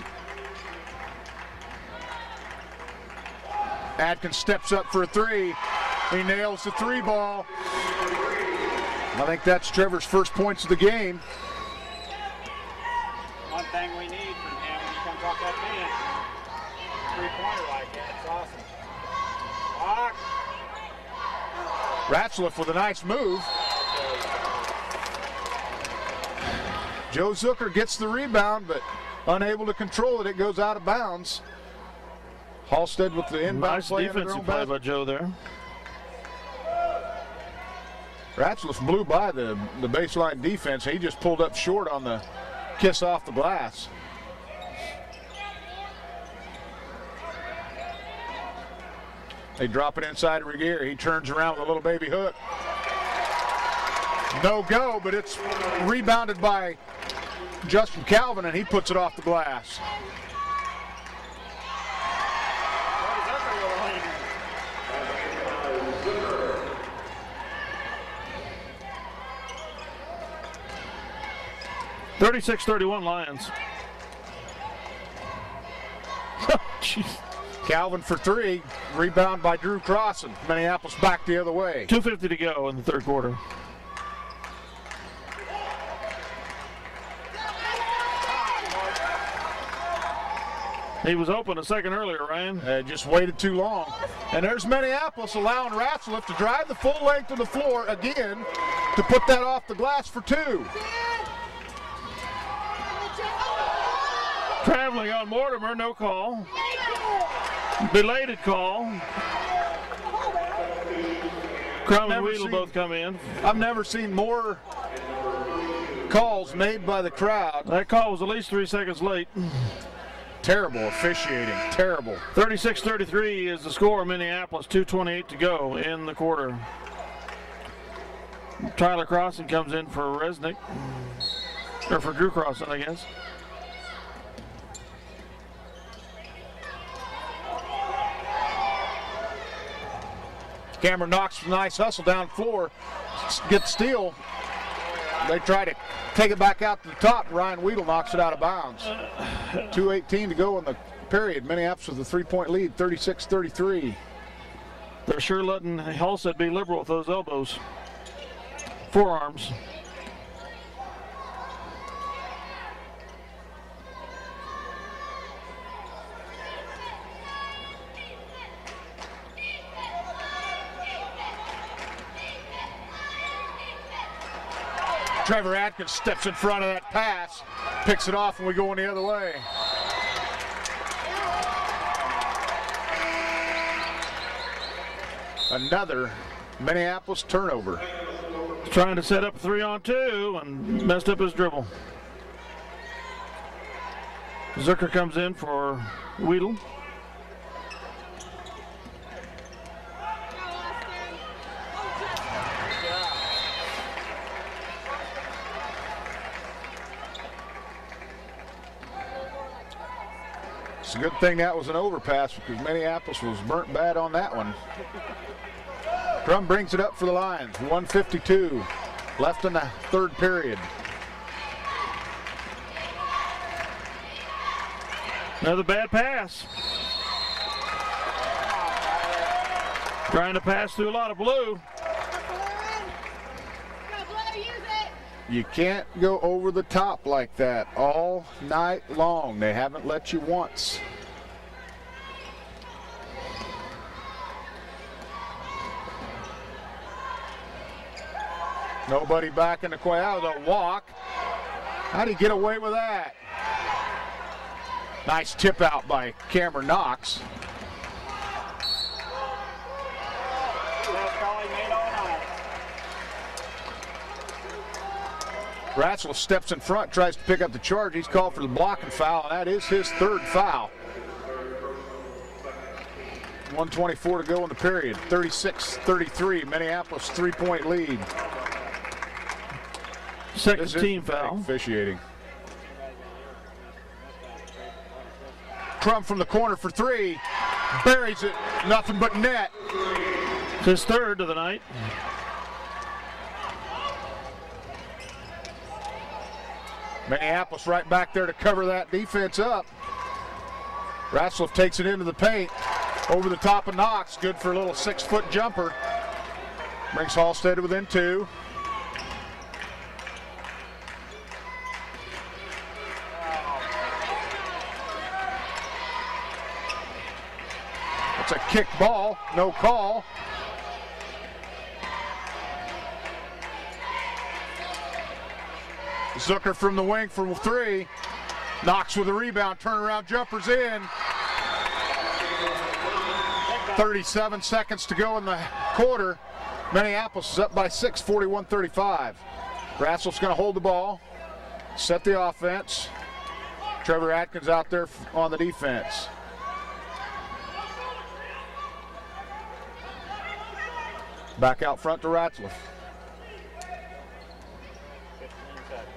Adkins steps up for a 3. He nails the 3 ball. I think that's Trevor's first points of the game. One thing we need from him when he comes off that three-pointer like that. It's awesome. Block. Ratzliff with a nice move. Joe Zucker gets the rebound, but unable to control it. It goes out of bounds. Halstead with the inbound Nice play. defensive play by Joe there. Ratzliff blew by the baseline defense. He just pulled up short on the kiss off the glass. They drop it inside Regier. He turns around with a little baby hook. No go, but it's rebounded by Justin Calvin, and he puts it off the glass. 36-31 Lions. Jeez. Calvin for three. Rebound by Drew Crossan. Minneapolis back the other way. 2:50 to go in the third quarter. He was open a second earlier, Ryan. Just waited too long. And there's Minneapolis allowing Ratzliff to drive the full length of the floor again to put that off the glass for two. Traveling on Mortimer, no call. Belated call. Crum and Weedle both come in. I've never seen more calls made by the crowd. That call was at least 3 seconds late. Terrible officiating, terrible. 36-33 is the score. Minneapolis, 2:28 to go in the quarter. Tyler Crossan comes in for Resnick, or for Drew Crossan, I guess. Cameron Knox, nice hustle down floor, gets steal. They try to take it back out to the top. Ryan Weedle knocks it out of bounds. 2:18 to go in the period. Minneapolis with a 3-point lead, 36-33. They're sure letting Halstead be liberal with those elbows. Forearms. Trevor Atkins steps in front of that pass, picks it off, and we go in the other way. Another Minneapolis turnover. Trying to set up 3-on-2 and messed up his dribble. Zucker comes in for Weedle. It's a good thing that was an overpass because Minneapolis was burnt bad on that one. Crum brings it up for the Lions. 1:52 left in the third period. Another bad pass. Trying to pass through a lot of blue. You can't go over the top like that all night long. They haven't let you once. Nobody back in the corner. That was a walk. How do you get away with that? Nice tip out by Cameron Knox. Ratzliff steps in front, tries to pick up the charge. He's called for the blocking foul, and that is his third foul. 1:24 to go in the period. 36-33, Minneapolis 3-point lead. Second team foul. Officiating. Crum from the corner for three. Buries it, nothing but net. It's his third of the night. Minneapolis right back there to cover that defense up. Ratzliff takes it into the paint. Over the top of Knox. Good for a little 6-foot jumper. Brings Halstead within two. It's a kick ball, no call. Zucker from the wing for 3. Knox with a rebound, turnaround jumper's in. 37 seconds to go in the quarter. Minneapolis is up by 6, 41-35. Ratzel's going to hold the ball, set the offense. Trevor Atkins out there on the defense. Back out front to Ratzlaff. 15 seconds.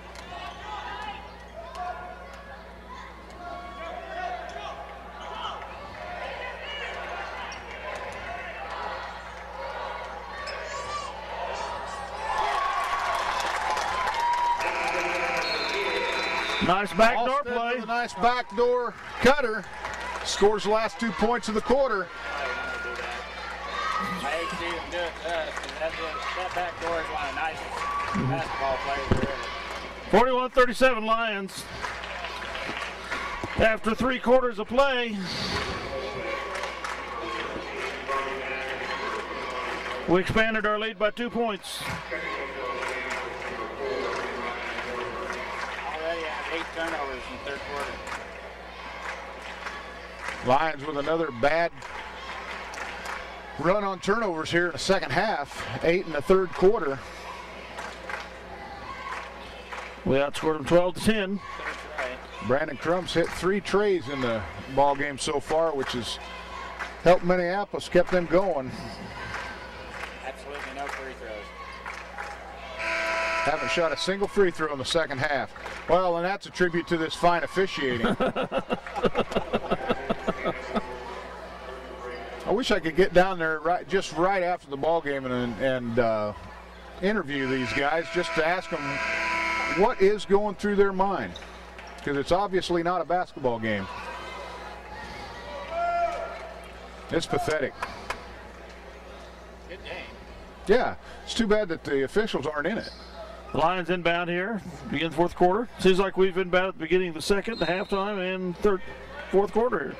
Nice backdoor Halstead play. with a nice backdoor cutter. Scores the last 2 points of the quarter. I hate to see them do it to us, because that back door is one of the nicest basketball plays there is. 41-37 Lions. After 3 quarters of play, we expanded our lead by 2 points. Already have 8 turnovers in the third quarter. Lions with another bad run on turnovers here in the second half. 8 in the third quarter. We outscored them 12-10. That's right. Brandon Crumb's hit 3 trays in the ball game so far, which has helped Minneapolis, kept them going. Absolutely no free throws. Haven't shot a single free throw in the second half. Well, and that's a tribute to this fine officiating. I wish I could get down there just right after the ball game and interview these guys just to ask them what is going through their mind, because it's obviously not a basketball game. It's pathetic. Good game. Yeah, it's too bad that the officials aren't in it. The Lions inbound here, begin the fourth quarter. Seems like we've inbound at the beginning of the second, the halftime, and fourth quarter here.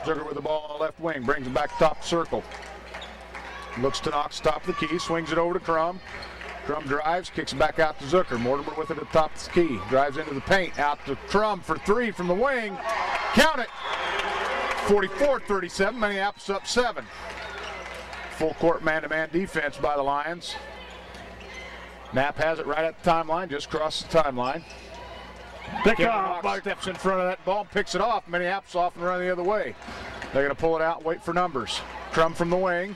Zucker with the ball on the left wing, brings it back top circle. Looks to Knox, top of the key, swings it over to Crum. Crum drives, kicks it back out to Zucker. Mortimer with it at the top of the key. Drives into the paint, out to Crum for 3 from the wing. Count it! 44-37, Minneapolis up 7. Full court man-to-man defense by the Lions. Knapp has it right at the timeline, just crosses the timeline. Pick Kevin off by Knox steps in front of that ball and picks it off. Minneapolis off and run the other way. They're going to pull it out and wait for numbers. Crum from the wing.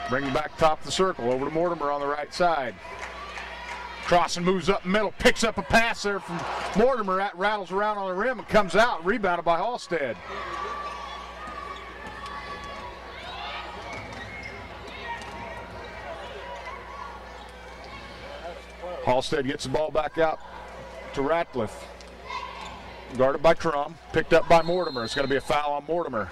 Brings it back top of the circle over to Mortimer on the right side. Crossan moves up middle, picks up a pass there from Mortimer. That rattles around on the rim and comes out, rebounded by Halstead. Halstead gets the ball back out to Ratliff. Guarded by Crum, picked up by Mortimer. It's going to be a foul on Mortimer.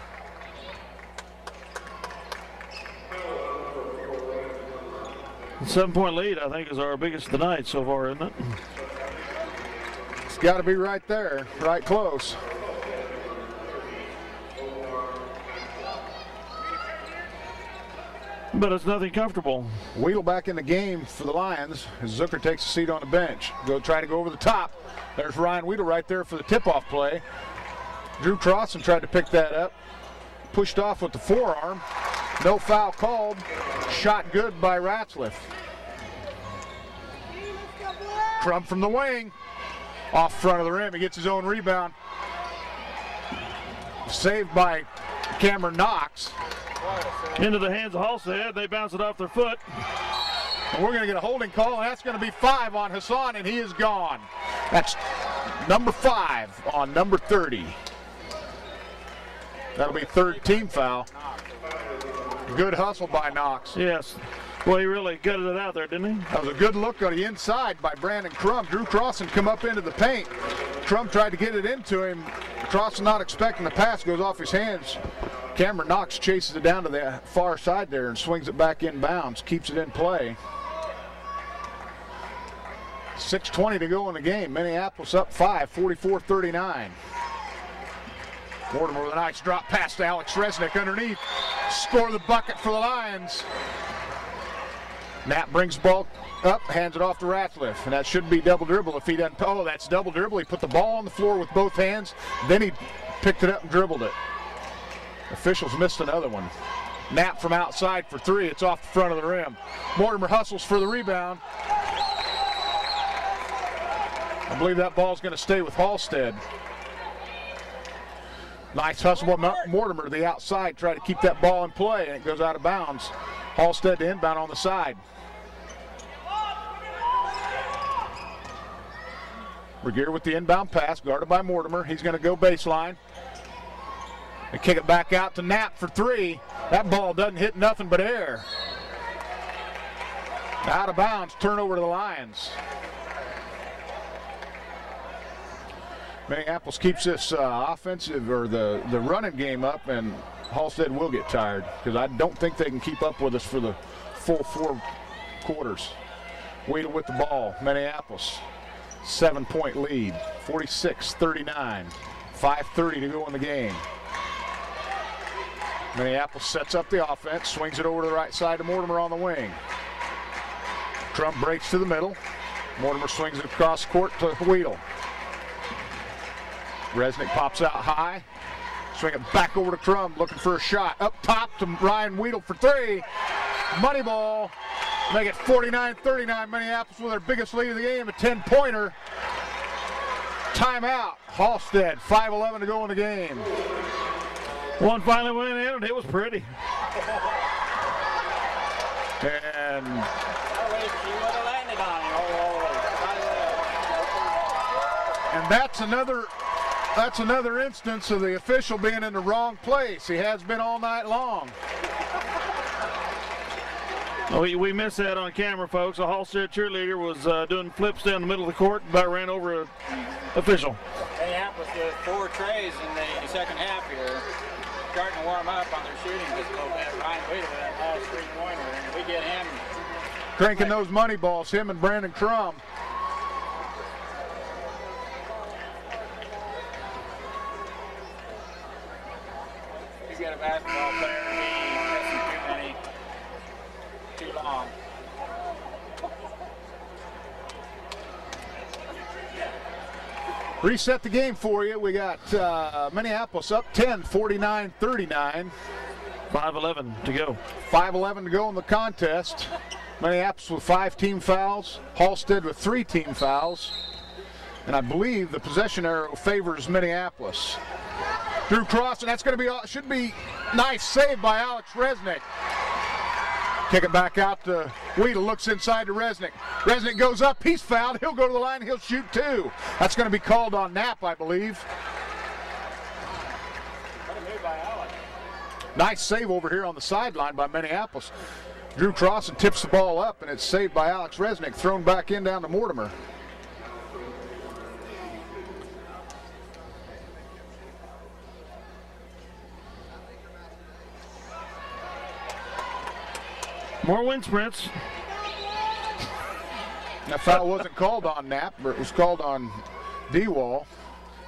The 7-point lead, I think, is our biggest tonight so far, isn't it? It's got to be right there, right close. But it's nothing comfortable. Wheatle back in the game for the Lions as Zucker takes a seat on the bench. Try to go over the top. There's Ryan Wheatle right there for the tip-off play. Drew Crossan tried to pick that up. Pushed off with the forearm. No foul called. Shot good by Ratzliff. Crum from the wing. Off front of the rim. He gets his own rebound. Saved by Cameron Knox. Into the hands of Halstead. They bounce it off their foot. And we're going to get a holding call, and that's going to be 5 on Hassan, and he is gone. That's number 5 on number 30. That'll be third team foul. Good hustle by Knox. Yes. Well, he really gutted it out there, didn't he? That was a good look on the inside by Brandon Crum. Drew Crossan come up into the paint. Crum tried to get it into him. Crossan not expecting the pass, goes off his hands. Cameron Knox chases it down to the far side there and swings it back inbounds, keeps it in play. 6:20 to go in the game. Minneapolis up 5, 44-39. Mortimer with a nice drop pass to Alex Resnick underneath. Score the bucket for the Lions. Knapp brings the ball up, hands it off to Ratcliffe, and that should be double dribble if he doesn't. Oh, that's double dribble. He put the ball on the floor with both hands, then he picked it up and dribbled it. Officials missed another one. Knapp from outside for three. It's off the front of the rim. Mortimer hustles for the rebound. I believe that ball's going to stay with Halstead. Nice hustle by Mortimer to the outside, try to keep that ball in play, and it goes out of bounds. Halstead to inbound on the side. Regier with the inbound pass, guarded by Mortimer. He's going to go baseline. They kick it back out to Knapp for three. That ball doesn't hit nothing but air. Out of bounds, turnover to the Lions. Minneapolis keeps this offensive or the running game up, and Halstead will get tired because I don't think they can keep up with us for the full 4 quarters. Weedle with the ball, Minneapolis. 7-point lead, 46-39. 5:30 to go in the game. Minneapolis sets up the offense, swings it over to the right side to Mortimer on the wing. Trump breaks to the middle. Mortimer swings it across the court to Weedle. Resnick pops out high. Swing it back over to Crum, looking for a shot. Up top to Ryan Weedle for three. Money ball. Make it 49-39. Minneapolis with their biggest lead of the game, a 10-pointer. Timeout. Halstead, 5:11 to go in the game. One finally went in, and it was pretty. And that's another instance of the official being in the wrong place. He has been all night long. We missed that on camera, folks. A Halstead cheerleader was doing flips down the middle of the court, about ran over an official. Minneapolis did 4 trays in the second half here. Starting to warm up on their shooting just a little bit. Ryan Weedle with that last 3-pointer, and we get him Cranking those money balls, him and Brandon Crum. You get a basketball player, he misses too many, too long. Reset the game for you. We got Minneapolis up 10, 49-39. 5:11 to go. 5:11 to go in the contest. Minneapolis with 5 team fouls. Halstead with 3 team fouls. And I believe the possession arrow favors Minneapolis. Drew Cross, and that's going to be, should be nice save by Alex Resnick. Kick it back out to Weedle, looks inside to Resnick. Resnick goes up, he's fouled, he'll go to the line, he'll shoot 2. That's going to be called on Knapp, I believe. Nice save over here on the sideline by Minneapolis. Drew Crossan tips the ball up, and it's saved by Alex Resnick, thrown back in down to Mortimer. More wind sprints. That foul wasn't called on Knapp, but it was called on D-Wall.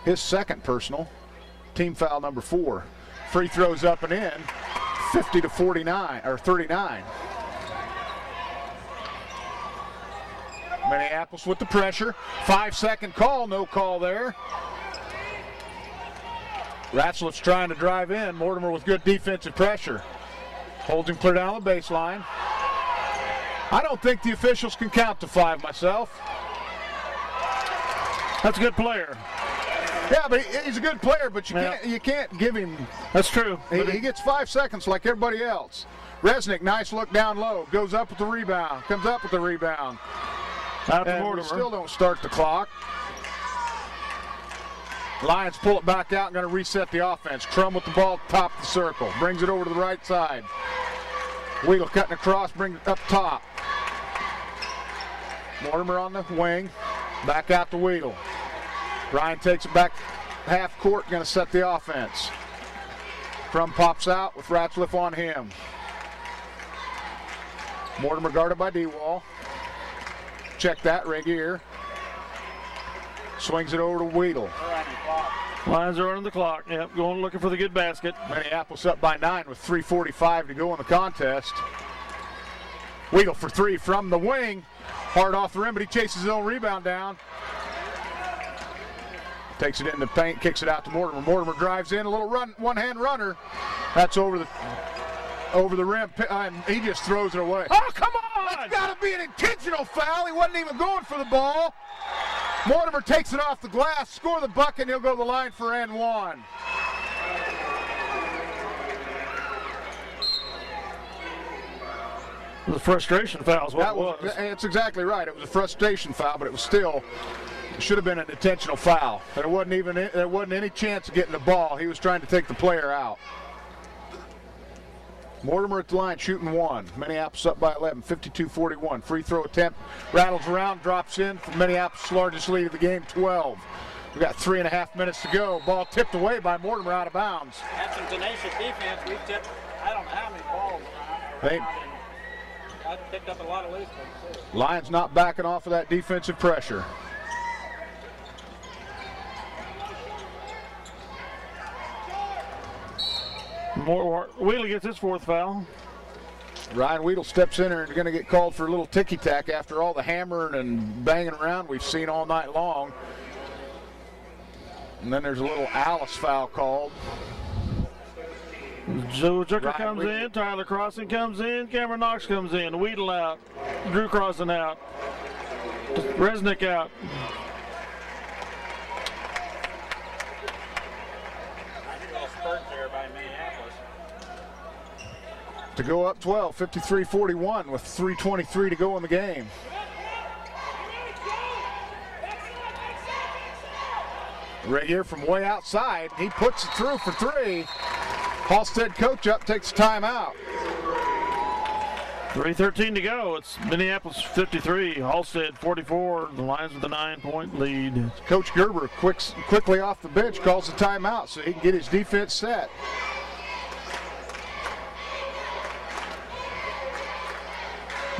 His second personal. Team foul number 4. Free throws up and in. 50-49 or 39. Minneapolis with the pressure. 5-second call, no call there. Ratcliffe's trying to drive in. Mortimer with good defensive pressure. Holds him clear down the baseline. I don't think the officials can count to 5 myself. That's a good player. Yeah, but he's a good player, but you can't give him. That's true. He gets 5 seconds like everybody else. Resnick, nice look down low. Goes up with the rebound. Comes up with the rebound. Out to And we Mortimer. still don't start the clock. Lions pull it back out and going to reset the offense. Crum with the ball top of the circle. Brings it over to the right side. Weedle cutting across, brings it up top. Mortimer on the wing. Back out to Weedle. Ryan takes it back half court, going to set the offense. Crum pops out with Ratcliffe on him. Mortimer guarded by D-Wall. Check that, Regier. Swings it over to Weedle. Lions are running the clock. Yep, going looking for the good basket. Minneapolis up by 9 with 3:45 to go in the contest. Weedle for 3 from the wing. Hard off the rim, but he chases his own rebound down. Takes it into paint, kicks it out to Mortimer. Mortimer drives in, a little run, one-hand runner. That's over the rim, and he just throws it away. Oh, come on! That's got to be an intentional foul. He wasn't even going for the ball. Mortimer takes it off the glass, score the bucket, and he'll go to the line for N1. It was a frustration foul is what That was. It's exactly right. It was a frustration foul, but it was still, it should have been an intentional foul. There wasn't any chance of getting the ball. He was trying to take the player out. Mortimer at the line, shooting 1. Minneapolis up by 11, 52-41. Free throw attempt, rattles around, drops in for Minneapolis' largest lead of the game, 12. We've got 3.5 minutes to go. Ball tipped away by Mortimer out of bounds. That's some tenacious defense. We've tipped, I don't know how many balls around. I picked up a lot of loose ones too. Lions not backing off of that defensive pressure. Wheeler gets his 4th foul. Ryan Weedle steps in and is going to get called for a little ticky-tack after all the hammering and banging around we've seen all night long. And then there's a little Alice foul called. Joe Jucker comes in, Tyler Crossing comes in, Cameron Knox comes in, Weedle out, Drew Crossing out, Resnick out. Spurt there by Minneapolis. To go up 12, 53-41 with 3:23 to go in the game. Right here from way outside, he puts it through for 3. Halstead coach up, takes a timeout. 3:13 to go. It's Minneapolis 53, Halstead 44. The Lions with a 9-point lead. Coach Gerber quickly off the bench calls a timeout so he can get his defense set.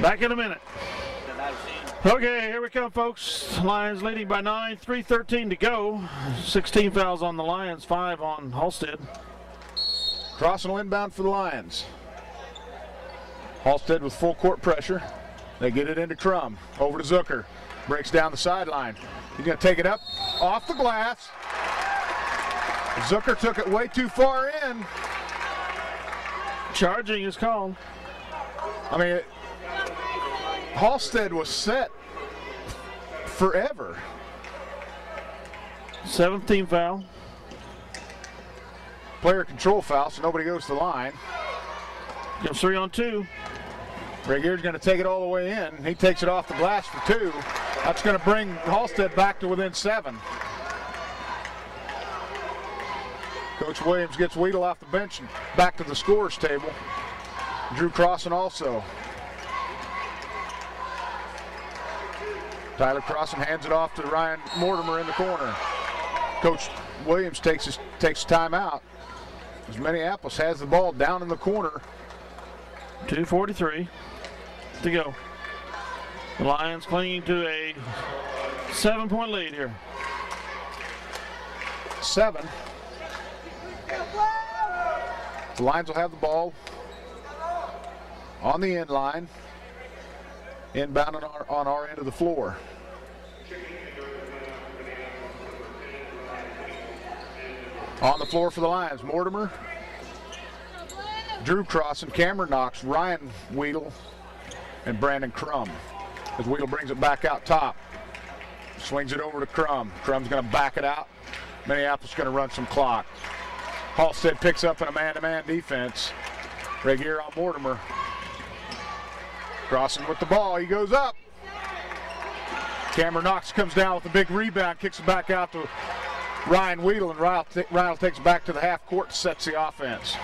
Back in a minute. Okay, here we come, folks. Lions leading by 9, 3:13 to go. 16 fouls on the Lions, 5 on Halstead. Crossing inbound for the Lions. Halstead with full court pressure. They get it into Crum. Over to Zucker. Breaks down the sideline. He's going to take it up off the glass. Zucker took it way too far in. Charging is called. I mean, Halstead was set forever. 7th team foul. Player control foul, so nobody goes to the line. Gives 3 on 2. Regeer's going to take it all the way in. He takes it off the glass for 2. That's going to bring Halstead back to within 7. Coach Williams gets Weedle off the bench and back to the scorer's table. Drew Crossing also. Tyler Crossing hands it off to Ryan Mortimer in the corner. Coach Williams takes timeout as Minneapolis has the ball down in the corner. 2:43 to go. The Lions clinging to a 7-point lead here. 7. The Lions will have the ball on the end line, inbound on our end of the floor. On the floor for the Lions, Mortimer, Drew Crossing, Cameron Knox, Ryan Weedle, and Brandon Crum. As Weedle brings it back out top. Swings it over to Crum. Crum's going to back it out. Minneapolis going to run some clock. Halstead picks up in a man-to-man defense. Regeer on Mortimer. Crossing with the ball. He goes up. Cameron Knox comes down with a big rebound, kicks it back out to Ryan Weedle, and Ryan takes it back to the half court, sets the offense.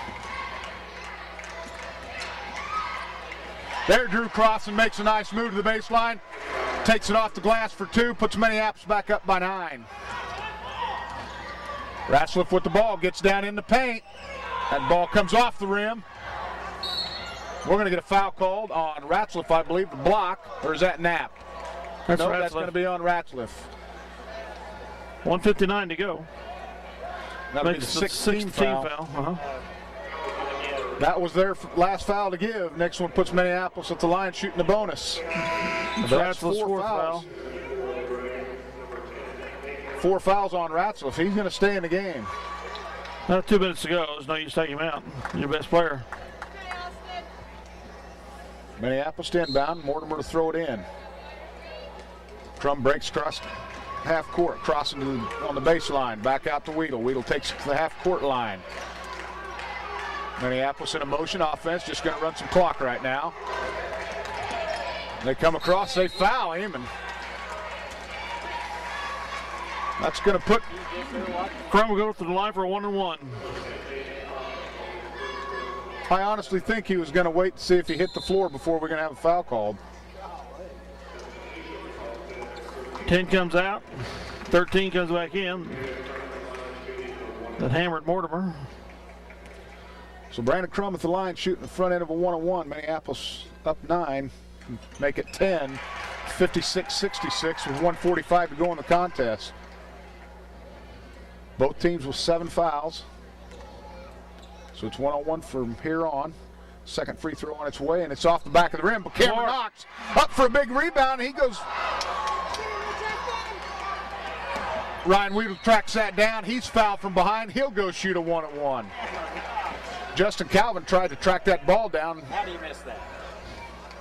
There, Drew Crossing makes a nice move to the baseline, takes it off the glass for 2, puts Minneapolis back up by 9. Ratzliff with the ball, gets down in the paint. That ball comes off the rim. We're going to get a foul called on Ratzliff, I believe, the block, or is that Knapp? That's no, Ratzliff. That's going to be on Ratzliff. 1:59 to go. That'll be the Makes the 16th foul. Uh-huh. That was their last foul to give. Next one puts Minneapolis at the line shooting the bonus. That's Ratzlaff's 4 fourth fouls. foul. 4 fouls on Ratzlaff. He's going to stay in the game. 2 minutes to go. There's no use taking him out. Your best player. Minneapolis to inbound. Mortimer to throw it in. Crum breaks across half court, crossing on the baseline. Back out to Weedle. Weedle takes it to the half court line. Minneapolis in a motion offense, just going to run some clock right now. They come across, they foul him, and that's going to put Crum will go to the line for a 1-and-1. I honestly think he was going to wait to see if he hit the floor before we're going to have a foul called. 10 comes out, 13 comes back in. That hammered Mortimer. So Brandon Crum at the line shooting the front end of a 1-on-1. Minneapolis up 9, make it 10, 56-66 with 1:45 to go in the contest. Both teams with 7 fouls. So it's 1-on-1 from here on. Second free throw on its way, and it's off the back of the rim. But Cameron Knox up for a big rebound, and he goes. Ryan Weedle tracks that down. He's fouled from behind. He'll go shoot a 1-on-1. Justin Calvin tried to track that ball down. How do you miss that?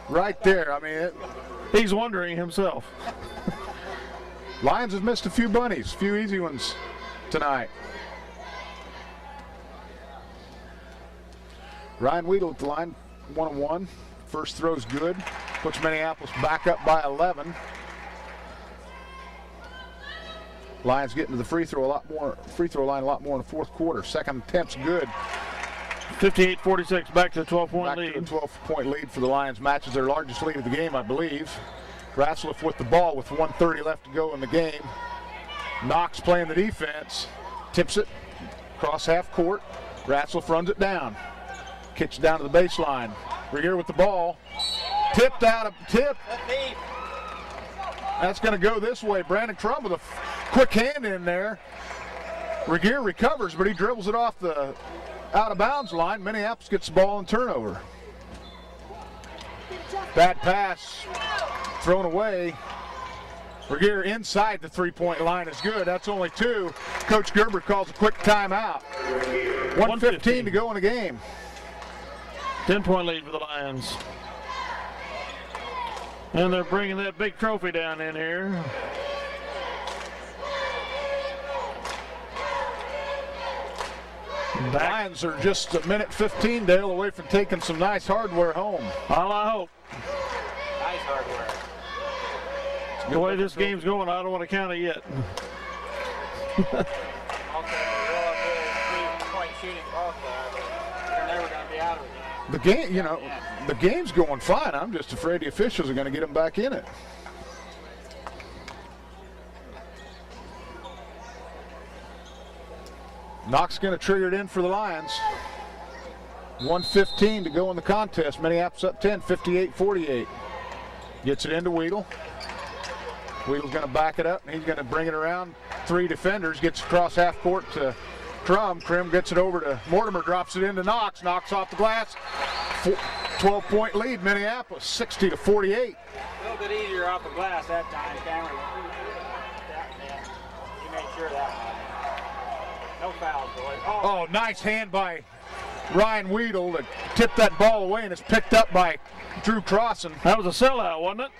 Right there. I mean, he's wondering himself. Lions have missed a few bunnies, a few easy ones tonight. Ryan Weedle at the line, 1-on-1. First throw's good. Puts Minneapolis back up by 11. Lions getting to the free throw line a lot more in the fourth quarter. Second attempt's good. 58-46, back to the 12-point lead. Back to a 12-point lead for the Lions. Matches their largest lead of the game, I believe. Ratzlaff with the ball with 1:30 left to go in the game. Knox playing the defense. Tips it across half court. Ratzlaff runs it down. Kicks it down to the baseline. Regier with the ball. Tipped out of tip. That's going to go this way. Brandon Crum with a quick hand in there. Regier recovers, but he dribbles it off the out of bounds line. Minneapolis gets the ball and turnover. Bad pass thrown away. Regier inside the three-point line is good. That's only 2. Coach Gerber calls a quick timeout. 1:15 to go in the game. 10-point lead for the Lions. And they're bringing that big trophy down in here. Lions are just a minute 15, Dale, away from taking some nice hardware home. All I hope. Nice hardware. The way this game's going, I don't want to count it yet. Also, real good 3-point shooting ball club. They're never going to be out of it. The game, you know, the game's going fine. I'm just afraid the officials are going to get them back in it. Knox going to trigger it in for the Lions. 1:15 to go in the contest. Minneapolis up 10, 58-48. Gets it into Weedle. Weedle's going to back it up, and he's going to bring it around 3 defenders. Gets across half court to Crum. Crum gets it over to Mortimer, drops it into Knox. Knox off the glass. 12-point lead, Minneapolis, 60-48. A little bit easier off the glass that time, Cameron. He made sure of that one. No fouls, boys. Oh, nice hand by Ryan Weedle to tip that ball away, and it's picked up by Drew Crossan. That was a sellout, wasn't it?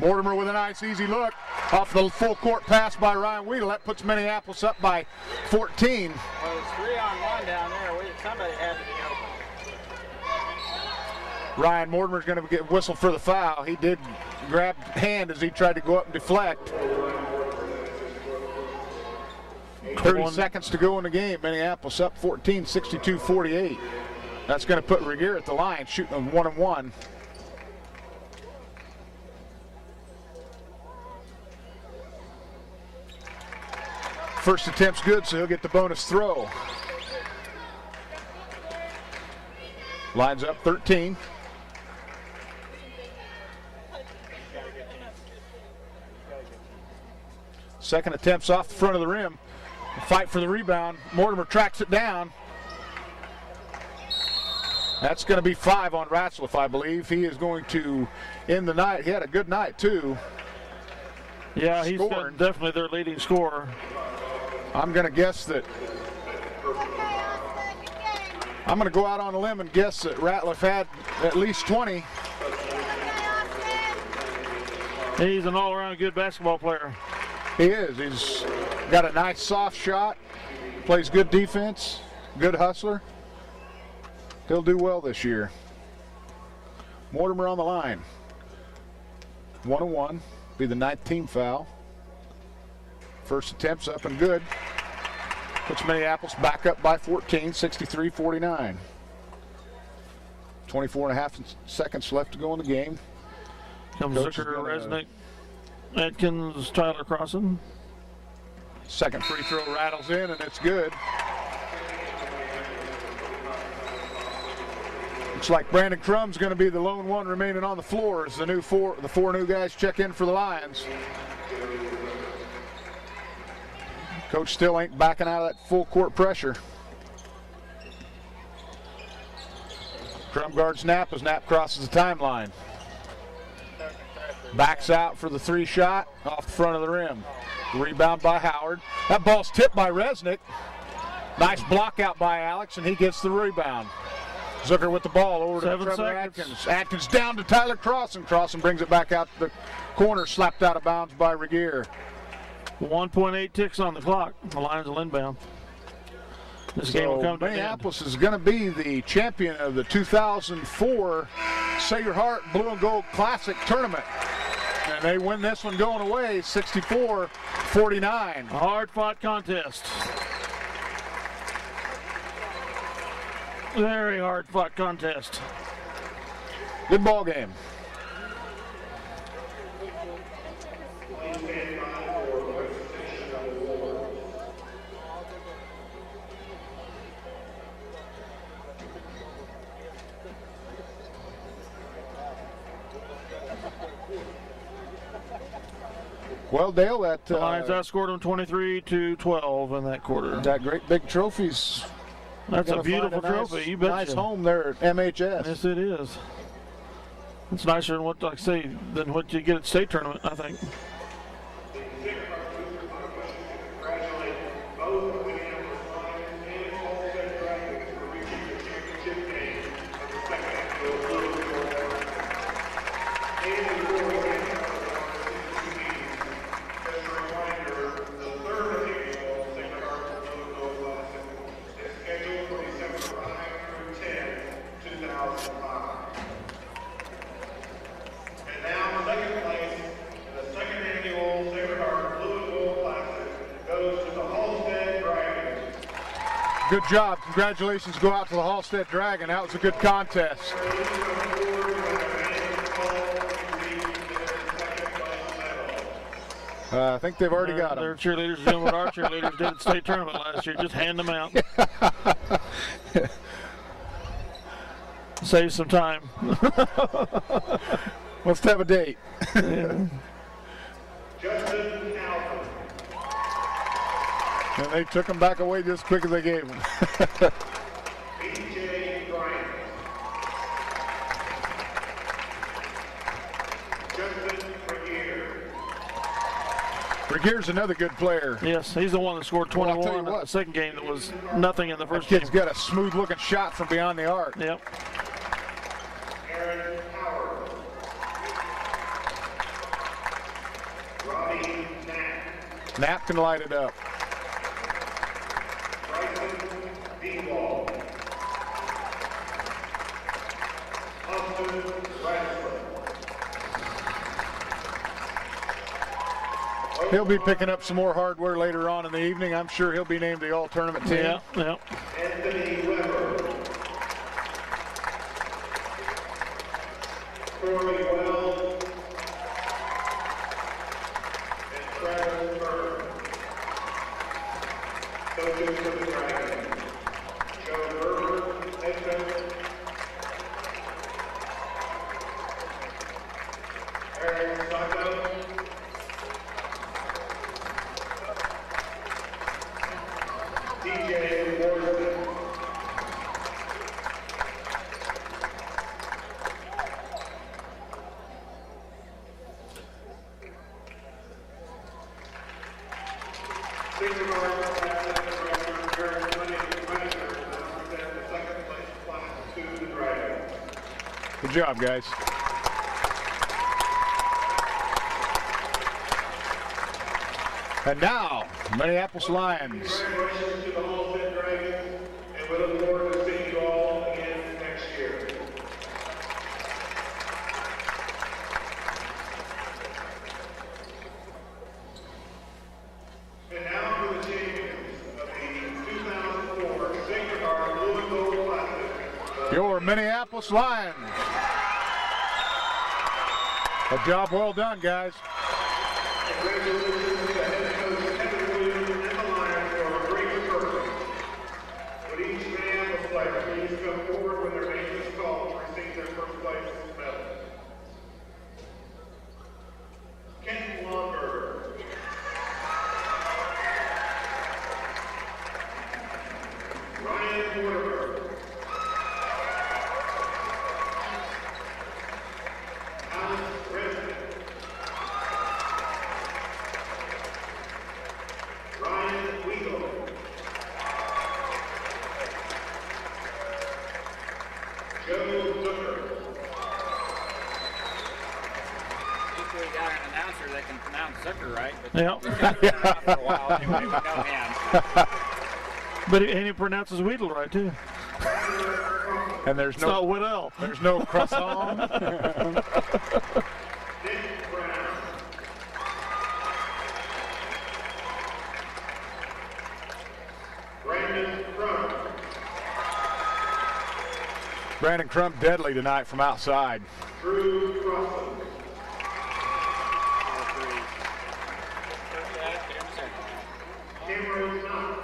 Mortimer with a nice easy look off the full court pass by Ryan Weedle. That puts Minneapolis up by 14. Well, it's 3-on-1 down there. Somebody had to be open. Ryan Mortimer's going to get whistled for the foul. He did grab hand as he tried to go up and deflect. 30 seconds to go in the game. Minneapolis up 14, 62-48. That's going to put Regier at the line, shooting a 1-on-1. First attempt's good, so he'll get the bonus throw. Lines up 13. Second attempt's off the front of the rim. Fight for the rebound. Mortimer tracks it down. That's going to be 5 on Ratzlaff, I believe. He is going to end the night. He had a good night, too. Yeah, he's definitely their leading scorer. I'm going to guess that. I'm going to go out on a limb and guess that Ratliff had at least 20. He's an all-around good basketball player. He is. He's got a nice soft shot, plays good defense, good hustler. He'll do well this year. Mortimer on the line. 1-1, be the 9th team foul. First attempt's up and good. Puts Minneapolis back up by 14, 63-49. 24.5 seconds left to go in the game. Comes Zucker, Resnick, Atkins, Tyler Crossan. Second free throw rattles in, and it's good. Looks like Brandon Crum's going to be the lone one remaining on the floor as the four new guys check in for the Lions. Coach still ain't backing out of that full court pressure. Crum guards Knapp as Knapp crosses the timeline. Backs out for the 3 shot off the front of the rim. Rebound by Howard. That ball's tipped by Resnick. Nice block out by Alex, and he gets the rebound. Zucker with the ball over to Trevor Atkins. Atkins down to Tyler Crossan. Crossan brings it back out to the corner, slapped out of bounds by Regier. 1.8 ticks on the clock. The Lions will inbound. This game will come to Minneapolis is going to be the champion of the 2004 Sacred Heart Blue and Gold Classic Tournament. And they win this one going away, 64-49. A hard-fought contest. Very hard-fought contest. Good ball game. Well, Dale, that the Lions outscored them 23-12 in that quarter. That great big trophies. That's a beautiful trophy. You bet. Nice home there at MHS. Yes, it is. It's nicer than what, like I say, than what you get at state tournament, I think. Congratulate both Minneapolis Lions and Halstead Dragons for reaching the championship game of the second annual Blue and Gold Classic. And before we get into our teams, just a reminder, the third annual Sacred Heart Blue and Gold Classic is scheduled for December 5 through 10, 2005. And now, second place in the second annual Sacred Heart Blue and Gold Classic goes to the Halstead Dragons. Good job. Congratulations go out to the Halstead Dragon. That was a good contest. I think they've already got them. Their cheerleaders are doing what our cheerleaders did at state tournament last year. Just hand them out. Save some time. Let's have a date. Justin Alford. And they took them back away just as quick as they gave them. B.J. Bryant. Justin Regier. Regier's another good player. Yes, he's the one that scored 21 Well, in the second game that was nothing in the first Kid's game. got a smooth-looking shot from beyond the arc. Yep. Aaron Howard. Robbie Knapp. Knapp can light it up. Bryson D-Ball. Austin Radford. He'll be picking up some more hardware later on in the evening. I'm sure he'll be named the all-tournament team. Yeah, yeah. Anthony Weber. Corey Wells. And Travis Bird. Coaches for the Dragons. Joe Berger, head coach. Eric Sato. TJ Morrison. Senior guard Director Trny represent the second place class to the Dragon. Good job, guys. And now, Minneapolis Lions. Congratulations to the Halstead Dragons, and we look forward to seeing you all again next year. And now for the champions of the 2004 Sacred Heart Blue and Gold Classic. Your Minneapolis Lions. A job well done, guys. Congratulations to the head coach Kevin Williams and the Lions for a great performance. Would each man of player please come forward when their name is called to receive their first place medal. Ken Lomberger. Ryan Mortimer. Alex Resnick. Ryan Weigel. Joe Zucker. We got an announcer that can pronounce Zucker right, but Yep. for a while anyway, we know him. But he pronounces Weedle right too. And there's It's not no Whittle. croissant. Nick Brown. Brandon Crum. Brandon Crump deadly tonight from outside. Drew Crossan. Cameron Knox.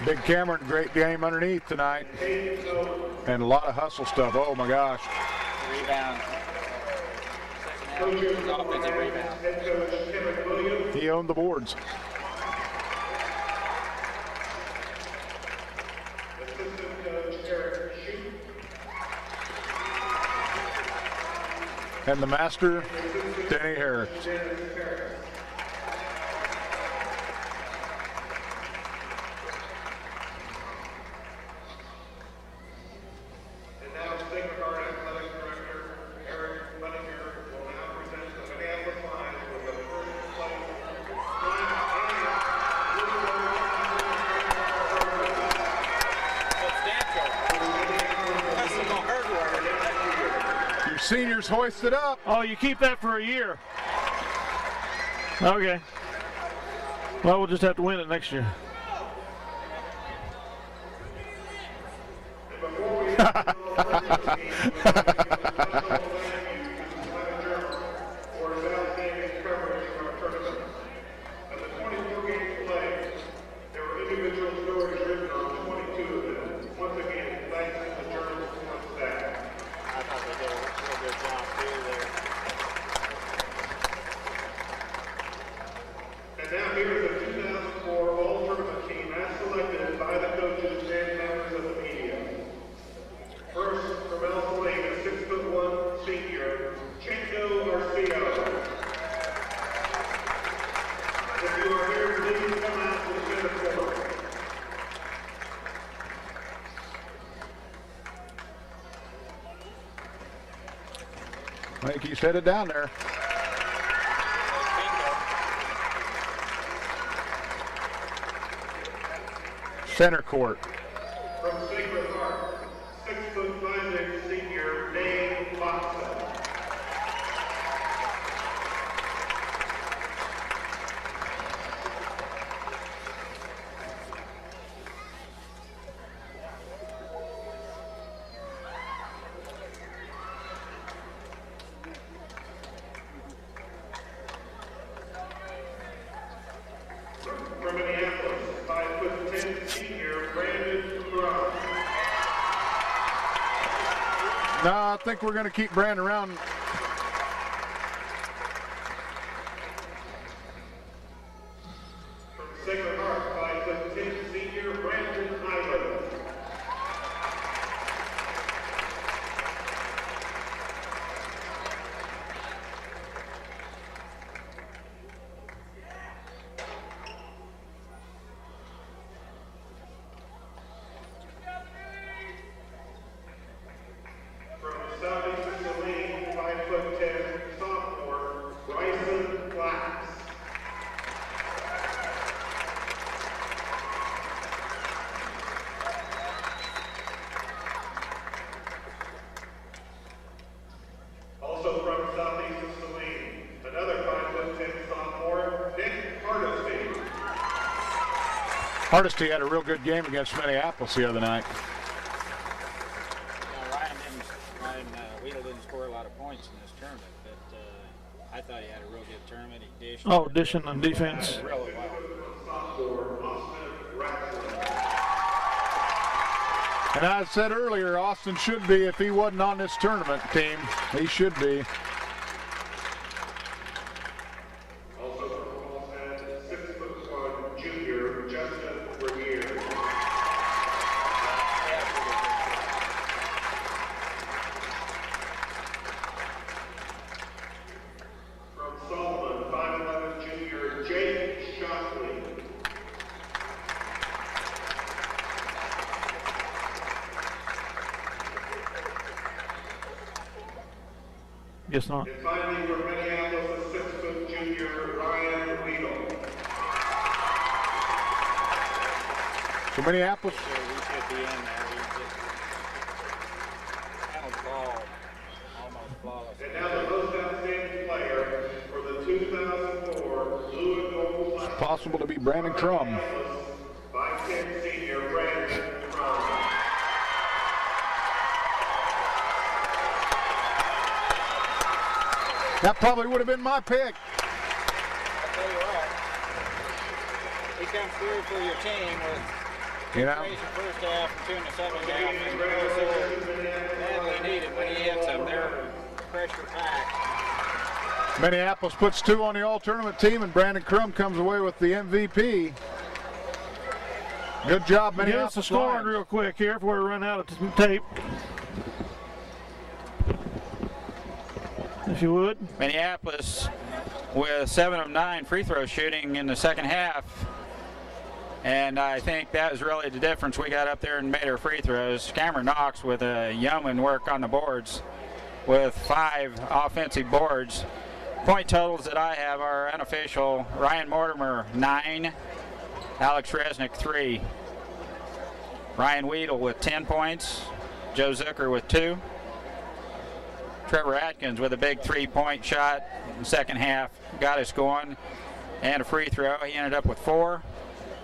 Big Cameron, great game underneath tonight. Hayden Silver. And a lot of hustle stuff. Oh my gosh. Rebound. Coaches Second half, offensive rebound. Head coach Kevin Williams. He owned the boards. Assistant coach Eric Shute. And the master, Denny Harris. Dennis Harris. And now Sacred Heart Athletic Director Eric Bunninger will now present the Minneapolis Lions with the first place Substantial. That's some hardware. Your seniors hoisted up. Oh, you keep that for a year. Okay. Well, we'll just have to win it next year. Before we end the game, for his outstanding coverage of our tournament. Of the 24 games played, there were individual stories written on 22 of them. Once again, thanks to the Journal Sports staff. I thought they did a real good job too there. And now here is the 2004 All-Tournament team as selected by the coaches and members of the media. First, from El Salina, 6'1" senior, Chenko Arcio. If you are here, please come out to the center court. I think he's headed down there. Center court. From Sacred Heart, 6'5" senior, Dave Watson. From Minneapolis, 5'10" senior, Brandon Crum. No, I think we're going to keep Brandon around. From Sacred Hardesty had a real good game against Minneapolis the other night. Ryan Weedle didn't score a lot of points in this tournament, but I thought he had a real good tournament. He dished. Oh, dishing on defense. Really well. And I said earlier, Austin should be, if he wasn't on this tournament team, he should be. Also from Halstead, 6'1" junior Justin Vernier. From Solomon, 5'11" junior Jake Shockley. Guess not. And finally, from Minneapolis, a 6' junior Ryan Weedle. So Minneapolis, So we should be in there. We just handled the ball almost flawless. And now the most outstanding player for the 2004 Blue and Gold Classic. possible to be Brandon Crum. 5'10" senior Brandon Crum. That probably would have been my pick. I'll tell you what, he comes through for your team with You know, crazy first half, 2 in the second half, and so badly needed when he hits them. They're pressure packed. Minneapolis puts 2 on the all-tournament team, and Brandon Crum comes away with the MVP. Good job, Give us Minneapolis. the scoring Lions. real quick here before we run out of tape. If you would. Minneapolis with 7 of 9 free throw shooting in the second half. And I think that was really the difference. We got up there and made our free throws. Cameron Knox with a yeoman work on the boards with 5 offensive boards. Point totals that I have are unofficial. Ryan Mortimer, 9. Alex Resnick, 3. Ryan Weedle with 10 points. Joe Zucker with 2. Trevor Atkins with a big 3-point shot in the second half. Got us going. And a free throw. He ended up with 4.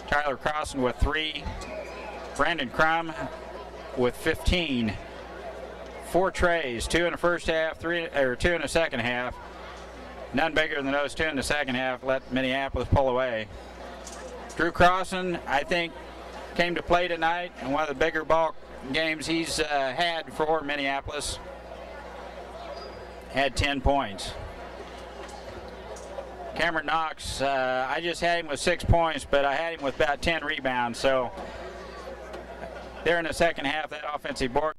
Tyler Crossan with 3. Brandon Crum with 15. 4 trays, 2 in the first half, 2 in the second half. None bigger than those 2 in the second half. Let Minneapolis pull away. Drew Crossan, I think, came to play tonight in one of the bigger ball games he's had for Minneapolis. Had 10 points. Cameron Knox, I just had him with 6 points, but I had him with about 10 rebounds. So there in the second half, that offensive board